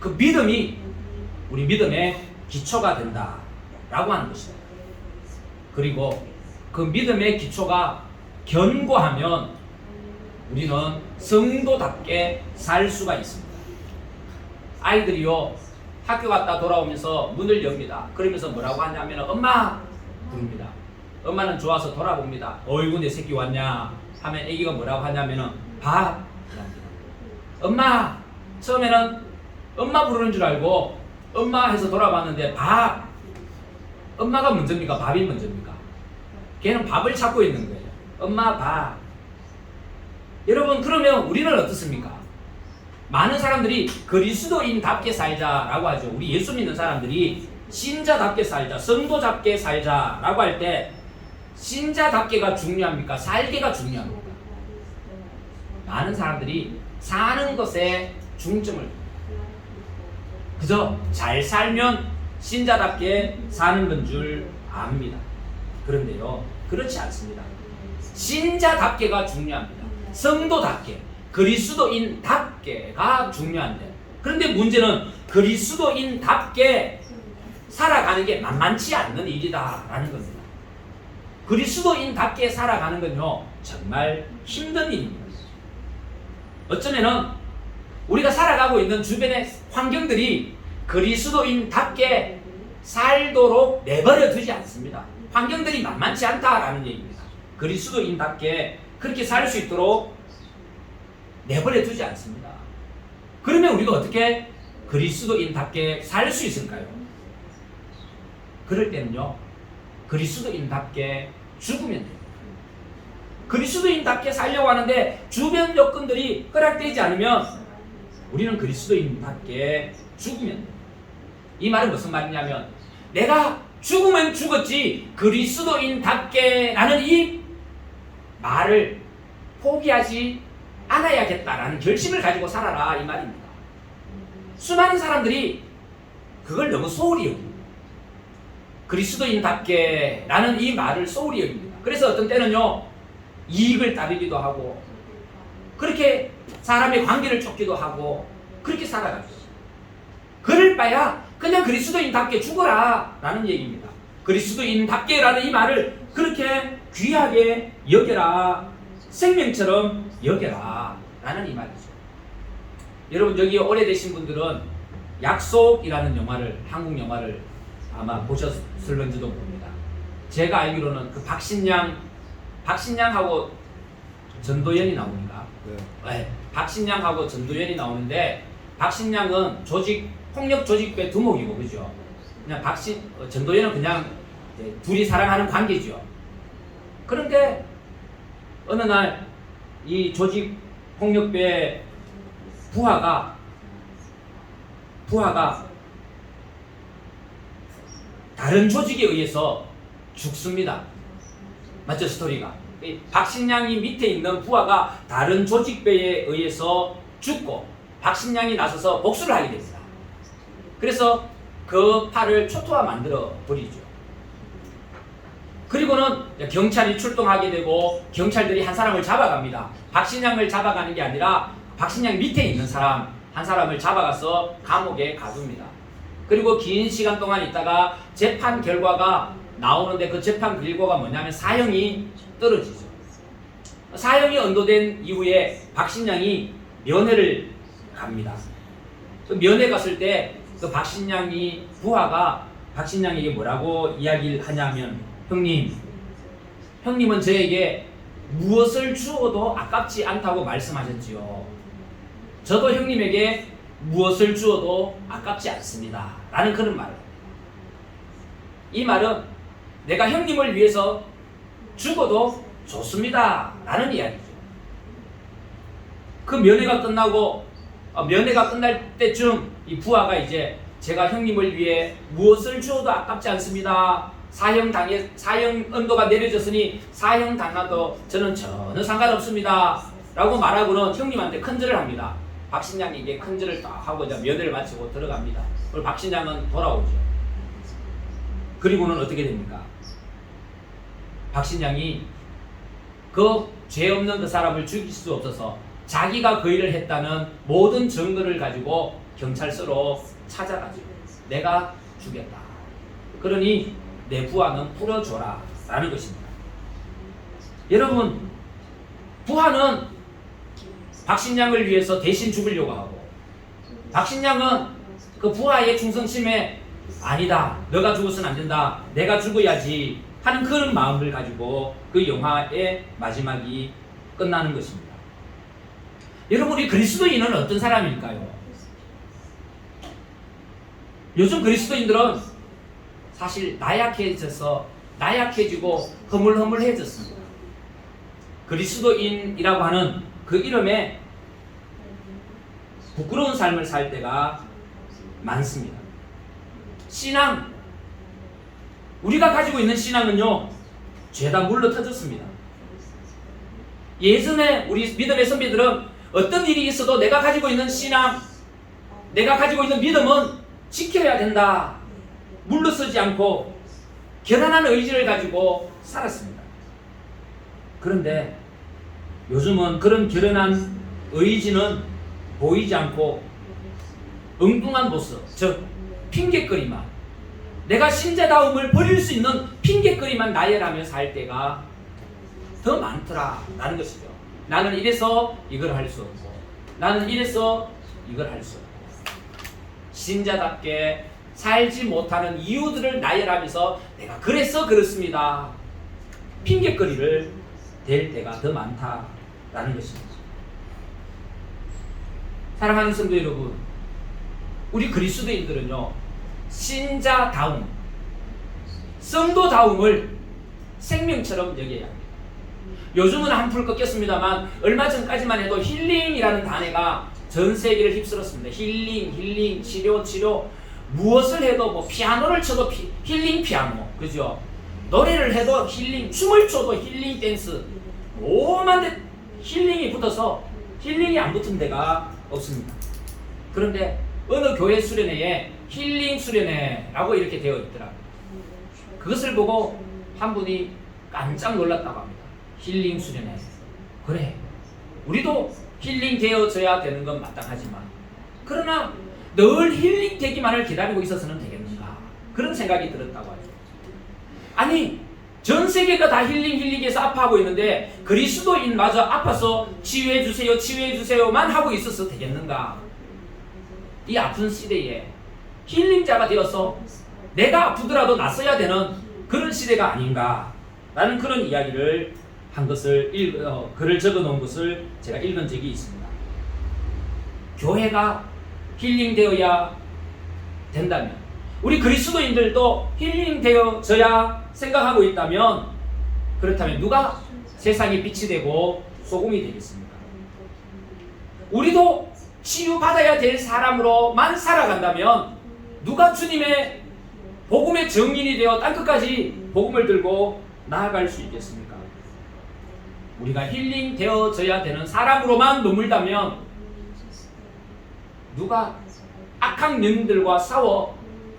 그 믿음이 우리 믿음의 기초가 된다 라고 하는 것이다. 그리고 그 믿음의 기초가 견고하면 우리는 성도답게 살 수가 있습니다. 아이들이요 학교 갔다 돌아오면서 문을 엽니다. 그러면서 뭐라고 하냐면 엄마 부릅니다. 엄마는 좋아서 돌아봅니다. 어이구 내 새끼 왔냐 하면 애기가 뭐라고 하냐면 밥. 엄마 처음에는 엄마 부르는 줄 알고 엄마 해서 돌아봤는데 밥. 엄마가 먼저입니까? 밥이 먼저입니까? 걔는 밥을 찾고 있는 거예요. 엄마 밥. 여러분 그러면 우리는 어떻습니까? 많은 사람들이 그리스도인답게 살자라고 하죠. 우리 예수 믿는 사람들이 신자답게 살자, 성도답게 살자라고 할 때 신자답게가 중요합니까? 살기가 중요합니까? 많은 사람들이 사는 것에 중점을 그저 잘 살면 신자답게 사는 건 줄 압니다. 그런데요 그렇지 않습니다. 신자답게가 중요합니다. 성도답게 그리스도인답게가 중요한데 그런데 문제는 그리스도인답게 살아가는 게 만만치 않는 일이다 라는 겁니다. 그리스도인답게 살아가는 건요 정말 힘든 일입니다. 어쩌면은 우리가 살아가고 있는 주변의 환경들이 그리스도인답게 살도록 내버려 두지 않습니다. 환경들이 만만치 않다라는 얘기입니다. 그리스도인답게 그렇게 살 수 있도록 내버려 두지 않습니다. 그러면 우리가 어떻게 그리스도인답게 살 수 있을까요? 그럴 때는요 그리스도인답게 죽으면 돼요. 그리스도인답게 살려고 하는데 주변 여건들이 허락되지 않으면 우리는 그리스도인답게 죽으면 돼요. 이 말은 무슨 말이냐면 내가 죽으면 죽었지 그리스도인답게 라는 이 말을 포기하지 않아야겠다라는 결심을 가지고 살아라 이 말입니다. 수많은 사람들이 그걸 너무 소홀히 여깁니다. 그리스도인답게 라는 이 말을 소홀히 여깁니다. 그래서 어떤 때는요 이익을 따르기도 하고 그렇게 사람의 관계를 쫓기도 하고 그렇게 살아가죠. 그럴 바야 그냥 그리스도인답게 죽어라 라는 얘기입니다. 그리스도인답게라는 이 말을 그렇게 귀하게 여겨라, 생명처럼 여겨라 라는 이 말이죠. 여러분 여기 오래되신 분들은 약속이라는 영화를, 한국 영화를 아마 보셨을런지도 모릅니다. 제가 알기로는 그 박신양하고 전도연이 나옵니다. 네, 박신양하고 전도연이 나오는데, 박신양은 폭력 조직배 두목이고, 그죠? 그냥 전도연은 그냥 둘이 사랑하는 관계죠. 그런데 어느 날 이 조직 폭력배 부하가 다른 조직에 의해서 죽습니다. 맞죠, 스토리가? 박신양이 밑에 있는 부하가 다른 조직배에 의해서 죽고 박신양이 나서서 복수를 하게 됩니다. 그래서 그 팔을 초토화 만들어 버리죠. 그리고는 경찰이 출동하게 되고 경찰들이 한 사람을 잡아갑니다. 박신양을 잡아가는 게 아니라 박신양 밑에 있는 사람 한 사람을 잡아가서 감옥에 가둡니다. 그리고 긴 시간 동안 있다가 재판 결과가 나오는데, 그 재판 결과가 뭐냐면 사형이 떨어지죠. 사형이 언도된 이후에 박신양이 면회를 갑니다. 그 면회 갔을 때 그 부하가 박신양에게 뭐라고 이야기를 하냐면, 형님은 저에게 무엇을 주어도 아깝지 않다고 말씀하셨지요. 저도 형님에게 무엇을 주어도 아깝지 않습니다 라는 그런 말을 합니다. 이 말은 내가 형님을 위해서 죽어도 좋습니다 라는 이야기죠. 그 면회가 끝날 때쯤 이 부하가 이제 제가 형님을 위해 무엇을 주어도 아깝지 않습니다. 사형 언도가 내려졌으니 사형 당하도 저는 전혀 상관없습니다 라고 말하고는 형님한테 큰절을 합니다. 박신양에게 큰절을 딱 하고 이제 면회를 마치고 들어갑니다. 그리고 박신양은 돌아오죠. 그리고는 어떻게 됩니까? 박신양이 그 죄 없는 그 사람을 죽일 수 없어서 자기가 그 일을 했다는 모든 증거를 가지고 경찰서로 찾아가죠. 내가 죽였다. 그러니 내 부하는 풀어줘라 라는 것입니다. 여러분, 부하는 박신양을 위해서 대신 죽으려고 하고, 박신양은 그 부하의 충성심에 아니다, 너가 죽어서는 안 된다, 내가 죽어야지 하는 그런 마음을 가지고 그 영화의 마지막이 끝나는 것입니다. 여러분, 우리 그리스도인은 어떤 사람일까요? 요즘 그리스도인들은 사실 나약해지고 허물허물해졌습니다. 그리스도인이라고 하는 그 이름에 부끄러운 삶을 살 때가 많습니다. 신앙, 우리가 가지고 있는 신앙은요, 죄다 물러 터졌습니다. 예전에 우리 믿음의 선배들은 어떤 일이 있어도 내가 가지고 있는 신앙, 내가 가지고 있는 믿음은 지켜야 된다, 물러서지 않고 결연한 의지를 가지고 살았습니다. 그런데 요즘은 그런 결연한 의지는 보이지 않고 엉뚱한 모습, 즉 핑계거리만, 내가 신자다움을 버릴 수 있는 핑계거리만 나열하며 살 때가 더 많더라라는 것이죠. 나는 이래서 이걸 할 수 없고, 나는 이래서 이걸 할 수 없고, 신자답게 살지 못하는 이유들을 나열하면서 내가 그래서 그렇습니다, 핑계거리를 댈 때가 더 많다라는 것입니다. 사랑하는 성도 여러분, 우리 그리스도인들은요, 신자다움, 성도다움을 생명처럼 여겨야 합니다. 요즘은 한풀 꺾였습니다만 얼마 전까지만 해도 힐링이라는 단어가 전 세계를 휩쓸었습니다. 힐링, 치료, 무엇을 해도 뭐 피아노를 쳐도 힐링 피아노, 그죠? 노래를 해도 힐링, 춤을 춰도 힐링 댄스, 오만 데 힐링이 붙어서 힐링이 안 붙은 데가 없습니다. 그런데 어느 교회 수련회에 힐링 수련회라고 이렇게 되어 있더라고요. 그것을 보고 한 분이 깜짝 놀랐다고 합니다. 힐링 수련회. 그래, 우리도 힐링 되어져야 되는 건 마땅하지만, 그러나 늘 힐링 되기만을 기다리고 있어서는 되겠는가, 그런 생각이 들었다고 하죠. 아니 전 세계가 다 힐링해서 아파하고 있는데 그리스도인마저 아파서 치유해주세요 치유해주세요만 하고 있어서 되겠는가? 이 아픈 시대에 힐링자가 되어서 내가 아프더라도 낫어야 되는 그런 시대가 아닌가 라는 그런 이야기를 한 것을 글을 적어 놓은 것을 제가 읽은 적이 있습니다. 교회가 힐링되어야 된다면 우리 그리스도인들도 힐링되어져야 생각하고 있다면 그렇다면 누가 세상의 빛이 되고 소금이 되겠습니까? 우리도 치유받아야 될 사람으로만 살아간다면 누가 주님의 복음의 증인이 되어 땅끝까지 복음을 들고 나아갈 수 있겠습니까? 우리가 힐링되어져야 되는 사람으로만 머물다면 누가 악한 영들과 싸워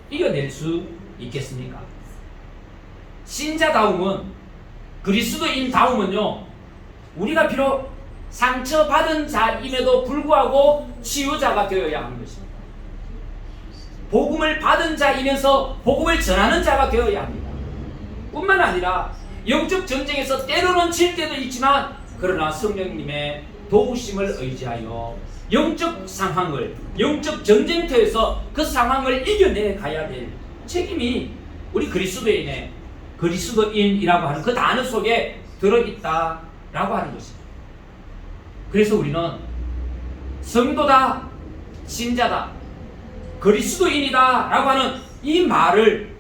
이겨낼 수 있겠습니까? 신자다움은 그리스도인다움은요 우리가 비록 상처받은 자임에도 불구하고 치유자가 되어야 하는 것입니다. 복음을 받은 자이면서 복음을 전하는 자가 되어야 합니다. 뿐만 아니라 영적 전쟁에서 때로는 질 때도 있지만 그러나 성령님의 도우심을 의지하여 영적 상황을 영적 전쟁터에서 그 상황을 이겨내 가야 될 책임이 우리 그리스도인이라고 하는 그 단어 속에 들어있다라고 하는 것입니다. 그래서 우리는 성도다, 신자다, 그리스도인이다 라고 하는 이 말을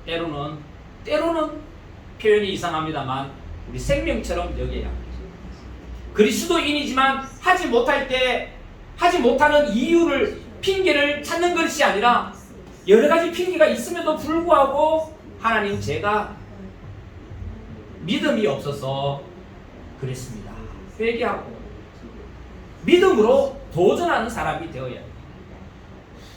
때로는 표현이 이상합니다만 우리 생명처럼 여겨야 합니다. 그리스도인이지만 하지 못하는 이유를 핑계를 찾는 것이 아니라 여러 가지 핑계가 있음에도 불구하고 하나님 제가 믿음이 없어서 그랬습니다. 회개하고 믿음으로 도전하는 사람이 되어야 합니다.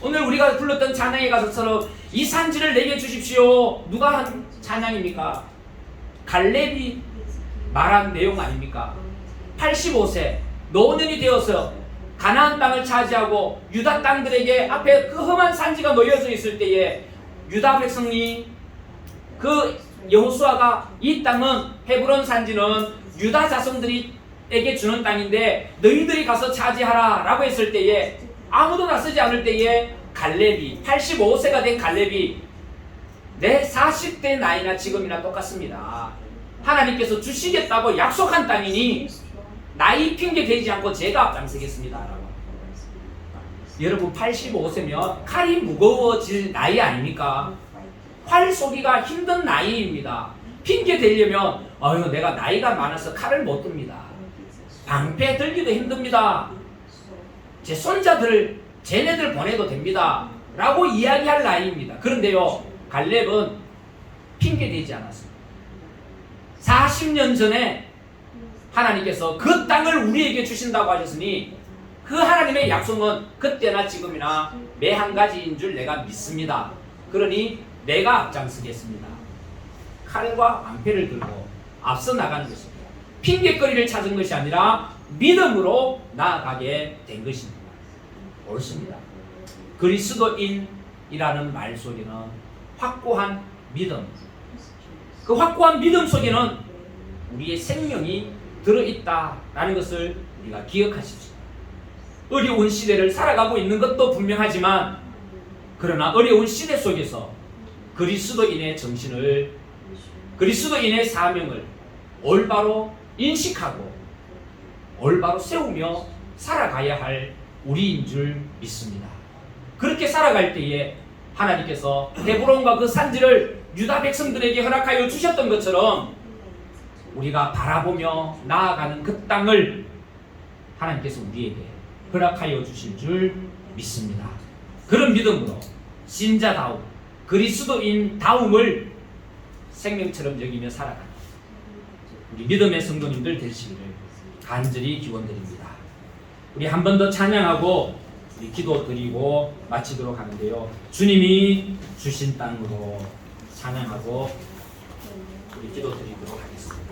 오늘 우리가 불렀던 찬양의 가사처럼 이 산지를 내게 주십시오. 누가 한 찬양입니까? 갈렙이 말한 내용 아닙니까? 85세 노년이 되어서 가나안 땅을 차지하고 유다 땅들에게 앞에 그 험한 산지가 놓여져 있을 때에 유다 백성이 그 여호수아가 이 땅은 헤브론 산지는 유다 자손들에게 주는 땅인데 너희들이 가서 차지하라 라고 했을 때에 아무도 나서지 않을 때에 갈렙이 85세가 된 갈렙이 내 40대 나이나 지금이나 똑같습니다. 하나님께서 주시겠다고 약속한 땅이니 나이 핑계 되지 않고 제가 앞장서겠습니다 라고. 여러분 85세면 칼이 무거워질 나이 아닙니까? 활 쏘기가 힘든 나이입니다. 핑계 대려면 내가 나이가 많아서 칼을 못 듭니다. 방패 들기도 힘듭니다. 제 손자들 쟤네들 보내도 됩니다 라고 이야기할 나이입니다. 그런데요 갈렙은 핑계 대지 않았습니다. 40년 전에 하나님께서 그 땅을 우리에게 주신다고 하셨으니 그 하나님의 약속은 그때나 지금이나 매 한 가지인 줄 내가 믿습니다. 그러니 내가 앞장서겠습니다. 칼과 방패를 들고 앞서 나가는 것입니다. 핑계거리를 찾은 것이 아니라 믿음으로 나아가게 된 것입니다. 옳습니다. 그리스도인이라는 말 속에는 확고한 믿음, 그 확고한 믿음 속에는 우리의 생명이 들어있다라는 것을 우리가 기억하십시오. 어려운 시대를 살아가고 있는 것도 분명하지만 그러나 어려운 시대 속에서 그리스도인의 정신을 그리스도인의 사명을 올바로 인식하고 올바로 세우며 살아가야 할 우리인 줄 믿습니다. 그렇게 살아갈 때에 하나님께서 헤브론과 그 산지를 유다 백성들에게 허락하여 주셨던 것처럼 우리가 바라보며 나아가는 그 땅을 하나님께서 우리에게 허락하여 주실 줄 믿습니다. 그런 믿음으로 신자다움, 그리스도인다움을 생명처럼 여기며 살아가는 우리 믿음의 성도님들 되시기를 간절히 기원드립니다. 우리 한 번 더 찬양하고 우리 기도 드리고 마치도록 하는데요. 주님이 주신 땅으로 찬양하고 우리 기도 드리도록 하겠습니다.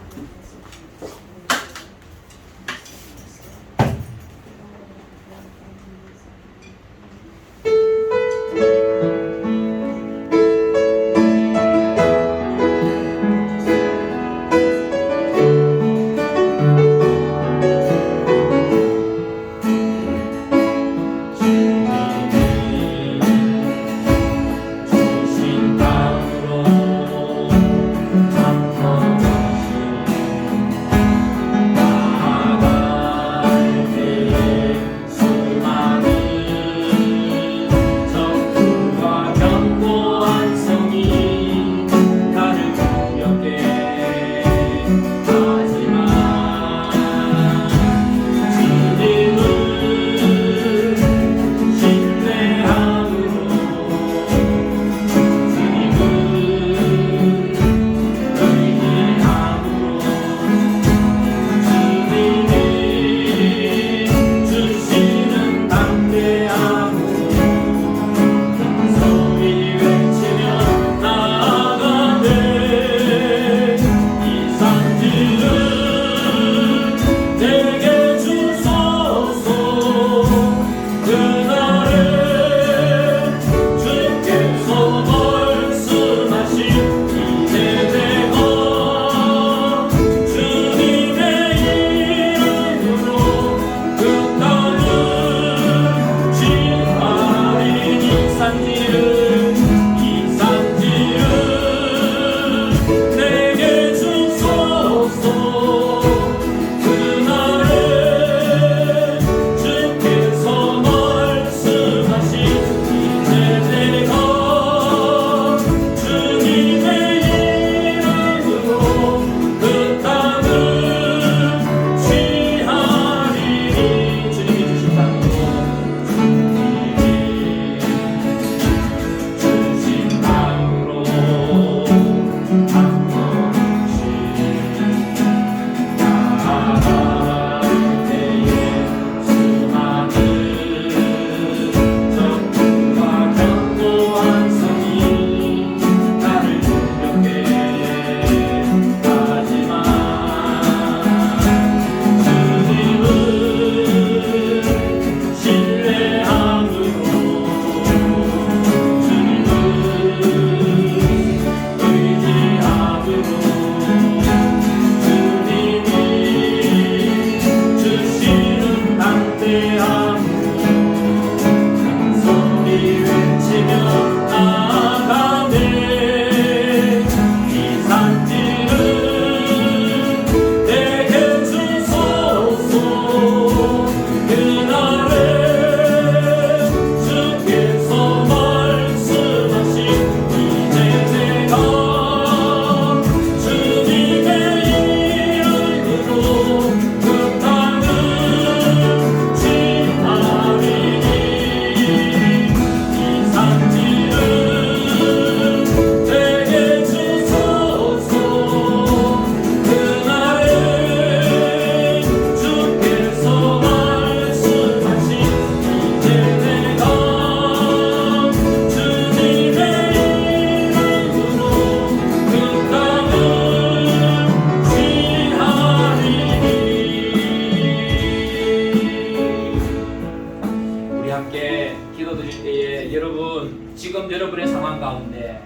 지금 여러분의 상황 가운데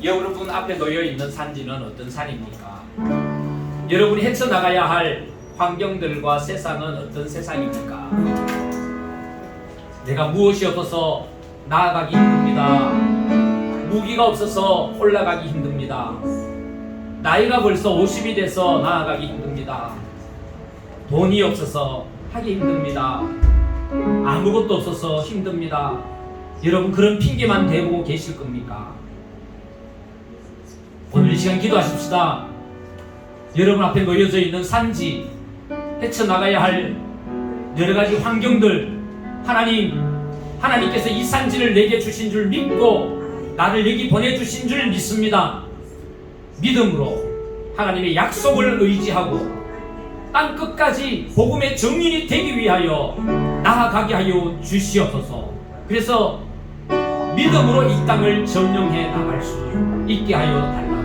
여러분 앞에 놓여 있는 산지는 어떤 산입니까? 여러분이 헤쳐나가야 할 환경들과 세상은 어떤 세상입니까? 내가 무엇이 없어서 나아가기 힘듭니다. 무기가 없어서 올라가기 힘듭니다. 나이가 벌써 50이 돼서 나아가기 힘듭니다. 돈이 없어서 하기 힘듭니다. 아무것도 없어서 힘듭니다. 여러분 그런 핑계만 대고 계실 겁니까? 오늘 이 시간 기도하십시다. 여러분 앞에 놓여져 있는 산지, 헤쳐나가야 할 여러가지 환경들, 하나님께서 이 산지를 내게 주신 줄 믿고 나를 여기 보내주신 줄 믿습니다. 믿음으로 하나님의 약속을 의지하고 땅 끝까지 복음의 증인이 되기 위하여 나아가게 하여 주시옵소서. 그래서 믿음으로 이 땅을 점령해 나갈 수 있게 하여 달라고.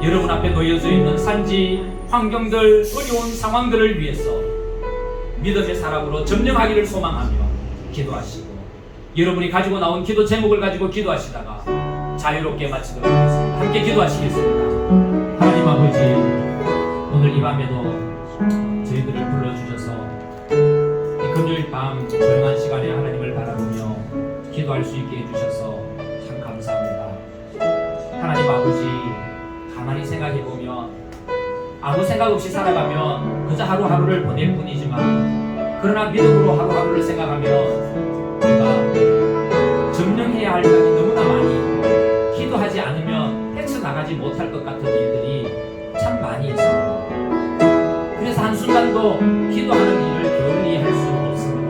여러분 앞에 놓여져 있는 산지, 환경들, 어려운 상황들을 위해서 믿음의 사람으로 점령하기를 소망하며 기도하시고, 여러분이 가지고 나온 기도 제목을 가지고 기도하시다가 자유롭게 마치도록 하겠습니다. 함께 기도하시겠습니다. 하나님 아버지, 오늘 이 밤에도 저희들을 불러주셔서 이 금요일 밤 조용한 시간에 하나님을 바라보며 기도할 수 있게 해주셔서 참 감사합니다. 하나님 아버지, 가만히 생각해보면 아무 생각 없이 살아가면 그저 하루하루를 보낼 뿐이지만, 그러나 믿음으로 하루하루를 생각하면 우리가 점령해야 할 땅이 너무나 많이 있고 기도하지 않으면 헤쳐나가지 못할 것 같은 일들이 참 많이 있습니다. 그래서 한순간도 기도하는 일을 게을리 할 수 없습니다.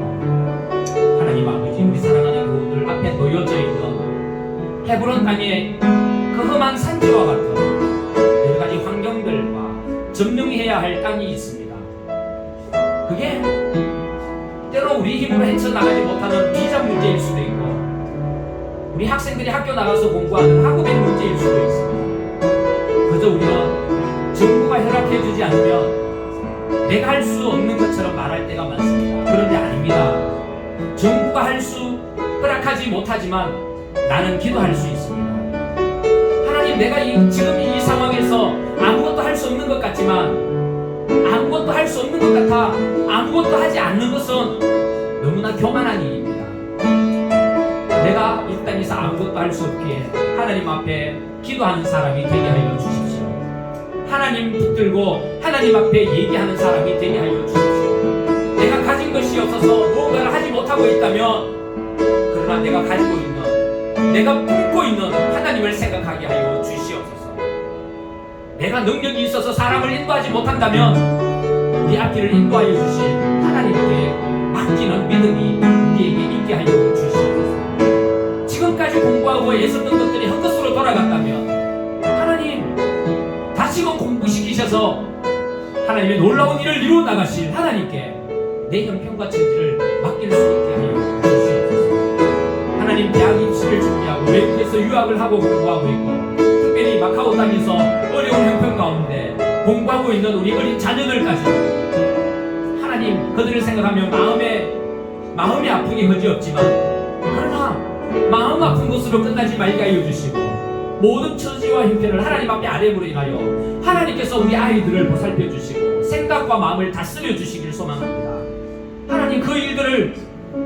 하나님 아버지, 우리 사랑하는 교우들 앞에 놓여져 있는 헤브론 땅의 그 험한 산지와 같은 여러 가지 환경들과 점령해야 할 땅이 있습니다. 그게 때로 우리 힘으로 헤쳐나가지 못하는 비자 문제일 수도 있고, 우리 학생들이 학교 나가서 공부하는 학업의 문제일 수도 있습니다. 그저 우리는 정부가 허락해주지 않으면 내가 할 수 없는 것처럼 말할 때가 많습니다. 그런데 아닙니다. 정부가 허락하지 못하지만 나는 기도할 수 있습니다. 하나님, 내가 지금 이 상황에서 아무것도 할 수 없는 것 같지만, 아무것도 할 수 없는 것 같아 아무것도 하지 않는 것은 너무나 교만한 일입니다. 내가 이 땅에서 아무것도 할 수 없기에 하나님 앞에 기도하는 사람이 되게 하여 주십시오. 하나님 붙들고 하나님 앞에 얘기하는 사람이 되게 하여 주십시오. 내가 가진 것이 없어서 무언가를 하지 못하고 있다면, 그러나 내가 가지고 있는, 내가 품고 있는 하나님을 생각하게 하여 주시옵소서. 내가 능력이 있어서 사람을 인도하지 못한다면 우리 앞길을 인도하여 주실 하나님께 맡기는 믿음이 우리에게 있게 하여 주시옵소서. 지금까지 공부하고 애썼던 것들이 헛것으로 돌아갔다면 하나님, 다시금 공부시키셔서 하나님의 놀라운 일을 이루어 나가실 하나님께 내 형편과 처지를 맡길 수 있게 하여 주시옵소서. 하나님, 대학 입시를 준비하고 외국에서 유학을 하고 공부하고 있고, 특별히 마카오 땅에서 어려운 형편 가운데 공부하고 있는 우리 어린 자녀들까지 하나님, 그들을 생각하면 마음이 아프기 그지없지만, 그러나 마음 아픈 것으로 끝나지 말게 하여 주시고, 모든 처지와 형편을 하나님 앞에 아뢰므로 인하여 하나님께서 우리 아이들을 보살펴 주시고 생각과 마음을 다스려 주시길 소망합니다. 하나님, 그 일들을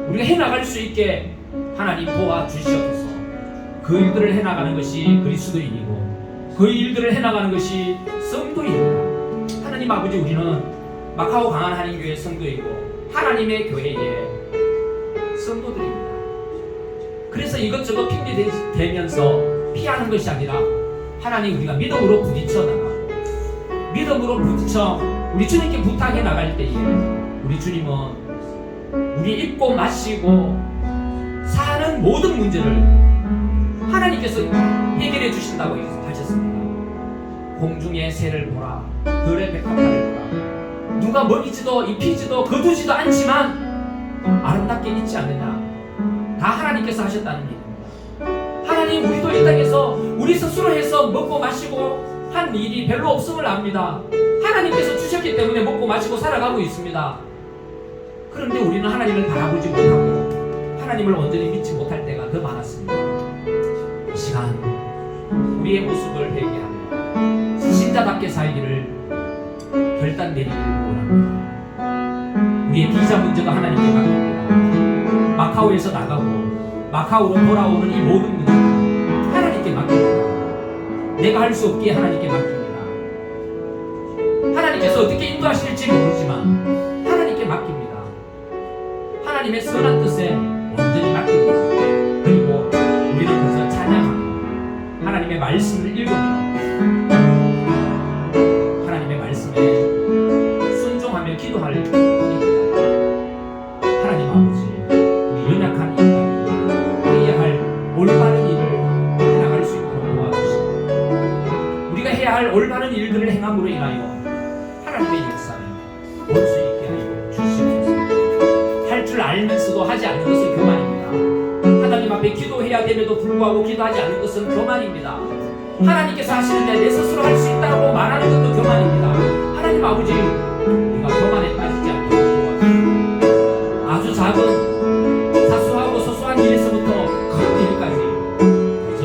우리가 해나갈 수 있게 하나님 도와주시옵소서. 그 일들을 해나가는 것이 그리스도인이고 그 일들을 해나가는 것이 성도입니다. 하나님 아버지, 우리는 마카오 강한 한인교회 성도이고 하나님의 교회의 성도들입니다. 그래서 이것저것 핑계 대면서 피하는 것이 아니라 하나님, 우리가 믿음으로 부딪혀 나가고 믿음으로 부딪혀 우리 주님께 부탁해 나갈 때에 우리 주님은 우리 입고 마시고 사는 모든 문제를 하나님께서 해결해 주신다고 하셨습니다. 공중의 새를 보라, 들의 백합화를 보라. 누가 먹이지도 입히지도 거두지도 않지만 아름답게 있지 않느냐. 다 하나님께서 하셨다는 얘기입니다. 하나님, 우리도 이 땅에서 우리 스스로 해서 먹고 마시고 한 일이 별로 없음을 압니다. 하나님께서 주셨기 때문에 먹고 마시고 살아가고 있습니다. 그런데 우리는 하나님을 바라보지 못하고 하나님을 온전히 믿지 못할 때가 더 많았습니다. 이 시간 우리의 모습을 회개하며 신자답게 살기를 결단 내리기를 원합니다. 우리의 비자 문제가 하나님께 맡깁니다. 마카오에서 나가고 마카오로 돌아오는 이 모든 문제 하나님께 맡깁니다. 내가 할 수 없기에 하나님께 맡깁니다. 하나님께서 어떻게 인도하실지 모르지만 하나님께 맡깁니다. 하나님의 선한 뜻에 온전히 맡깁니다. 그리고 우리는 그저 찬양하고 하나님의 말씀을 읽으며 하나님의 말씀에 순종하며 기도할 뿐입니다. 하나님 아버지, 우리 연약한 인간이 해야 할 올바른 일을 해나갈 수 있도록 도와주시고 우리가 해야 할 올바른 일들을 행함으로 인하여 하나님의 역사를 볼 수 있게 하여 주시옵소서. 할 줄 알면서도 하지 않는 것은 교만입니다. 하나님 앞에 기도해야 됨에도 불구하고 기도하지 않는 것은 교만입니다. 하나님께서 하시는데 내 스스로 할 수 있다고 말하는 것도 교만입니다. 하나님 아버지, 우리가 교만에 빠지지 않게 도와주시고 아주 작은 사소하고 소소한 일에서부터 큰 일까지 그저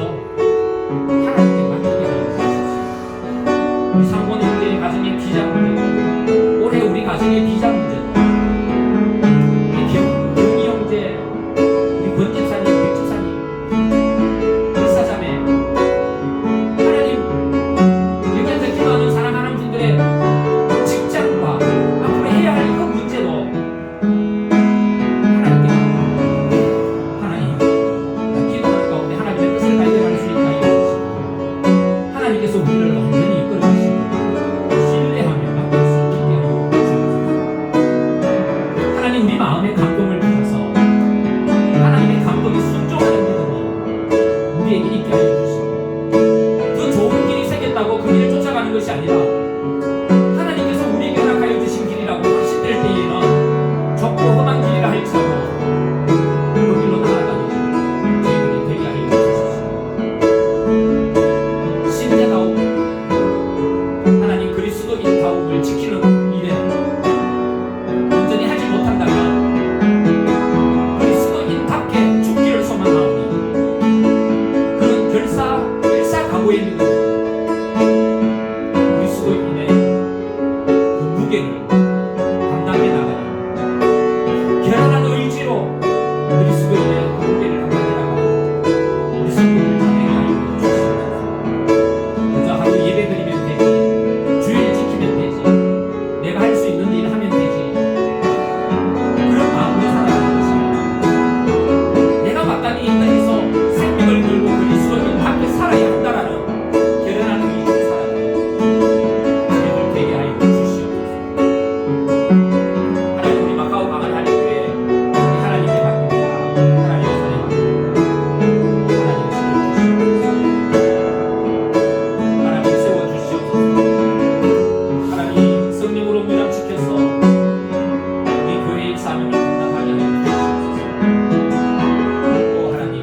하나님께 맡기게 하여 주시옵소서. 우리 상권 형제의 가정의 비자 문제도 올해 우리 가정의 비자 문제도 우리 경희 형제, 우리 권 집사님, 백 집사님, 일사자매 하나님 여기에서 기도하는 사랑하는 분들의 직장과 앞으로 해야 할 그 문제도 하나님께 하나님 기도하는 가운데 하나님의 뜻을 발견할 수 있게 하여 주시고 하나님께서 우리를 완전히 이끌어 주시고 신뢰하며 맡길 수 있게 하여 주시옵소서. 하나님 우리 마음의 감동을 주셔서 하나님의 감동이 순종하는 믿음이 우리에게 있게 하여 주시고 더 좋은 길이 생겼다고 그 길을 쫓아가는 것이 아니라 하나님께서 우리에게 허락하여 주신 길이라고 확신될 때에는 좁고 험한 길이라 할지라도 그 길로 나아가는 저희들이 되게 하여 주십시오. 신자다움, 하나님 그리스도인다움을 지키는 일에 온전히 하지 못한다면 그리스도인답게 죽기를 소망하오니 그런 일사각오의 믿음 그리스도인의 그 무게를 감당해 나가는 결연한 의지로 그리스도인의 그 무게를 감당해 나가는 우리 성도들 되게 하여 주시옵소서. 그저 하루 예배 드리면 되지, 주일 지키면 되지, 내가 할 수 있는 일 하면 되지, 그런 마음으로 살아가는 것이 아니라 내가 마땅히 이 땅에서 생명을 걸고 그리스도인답게 살아야 한다라는 결연한 의지로 살아가는 저희들 되게 하여 주시옵소서. 하나님 우리 마카오 강한 한인교회 하나님께 맡깁니다. 하나님의 손에 맡깁니다. 하나님 세워주시옵소서. 하나님 성령으로 무장시켜서 우리 교회의 사명을 감당하게 하여 주시옵소서. 오 하나님,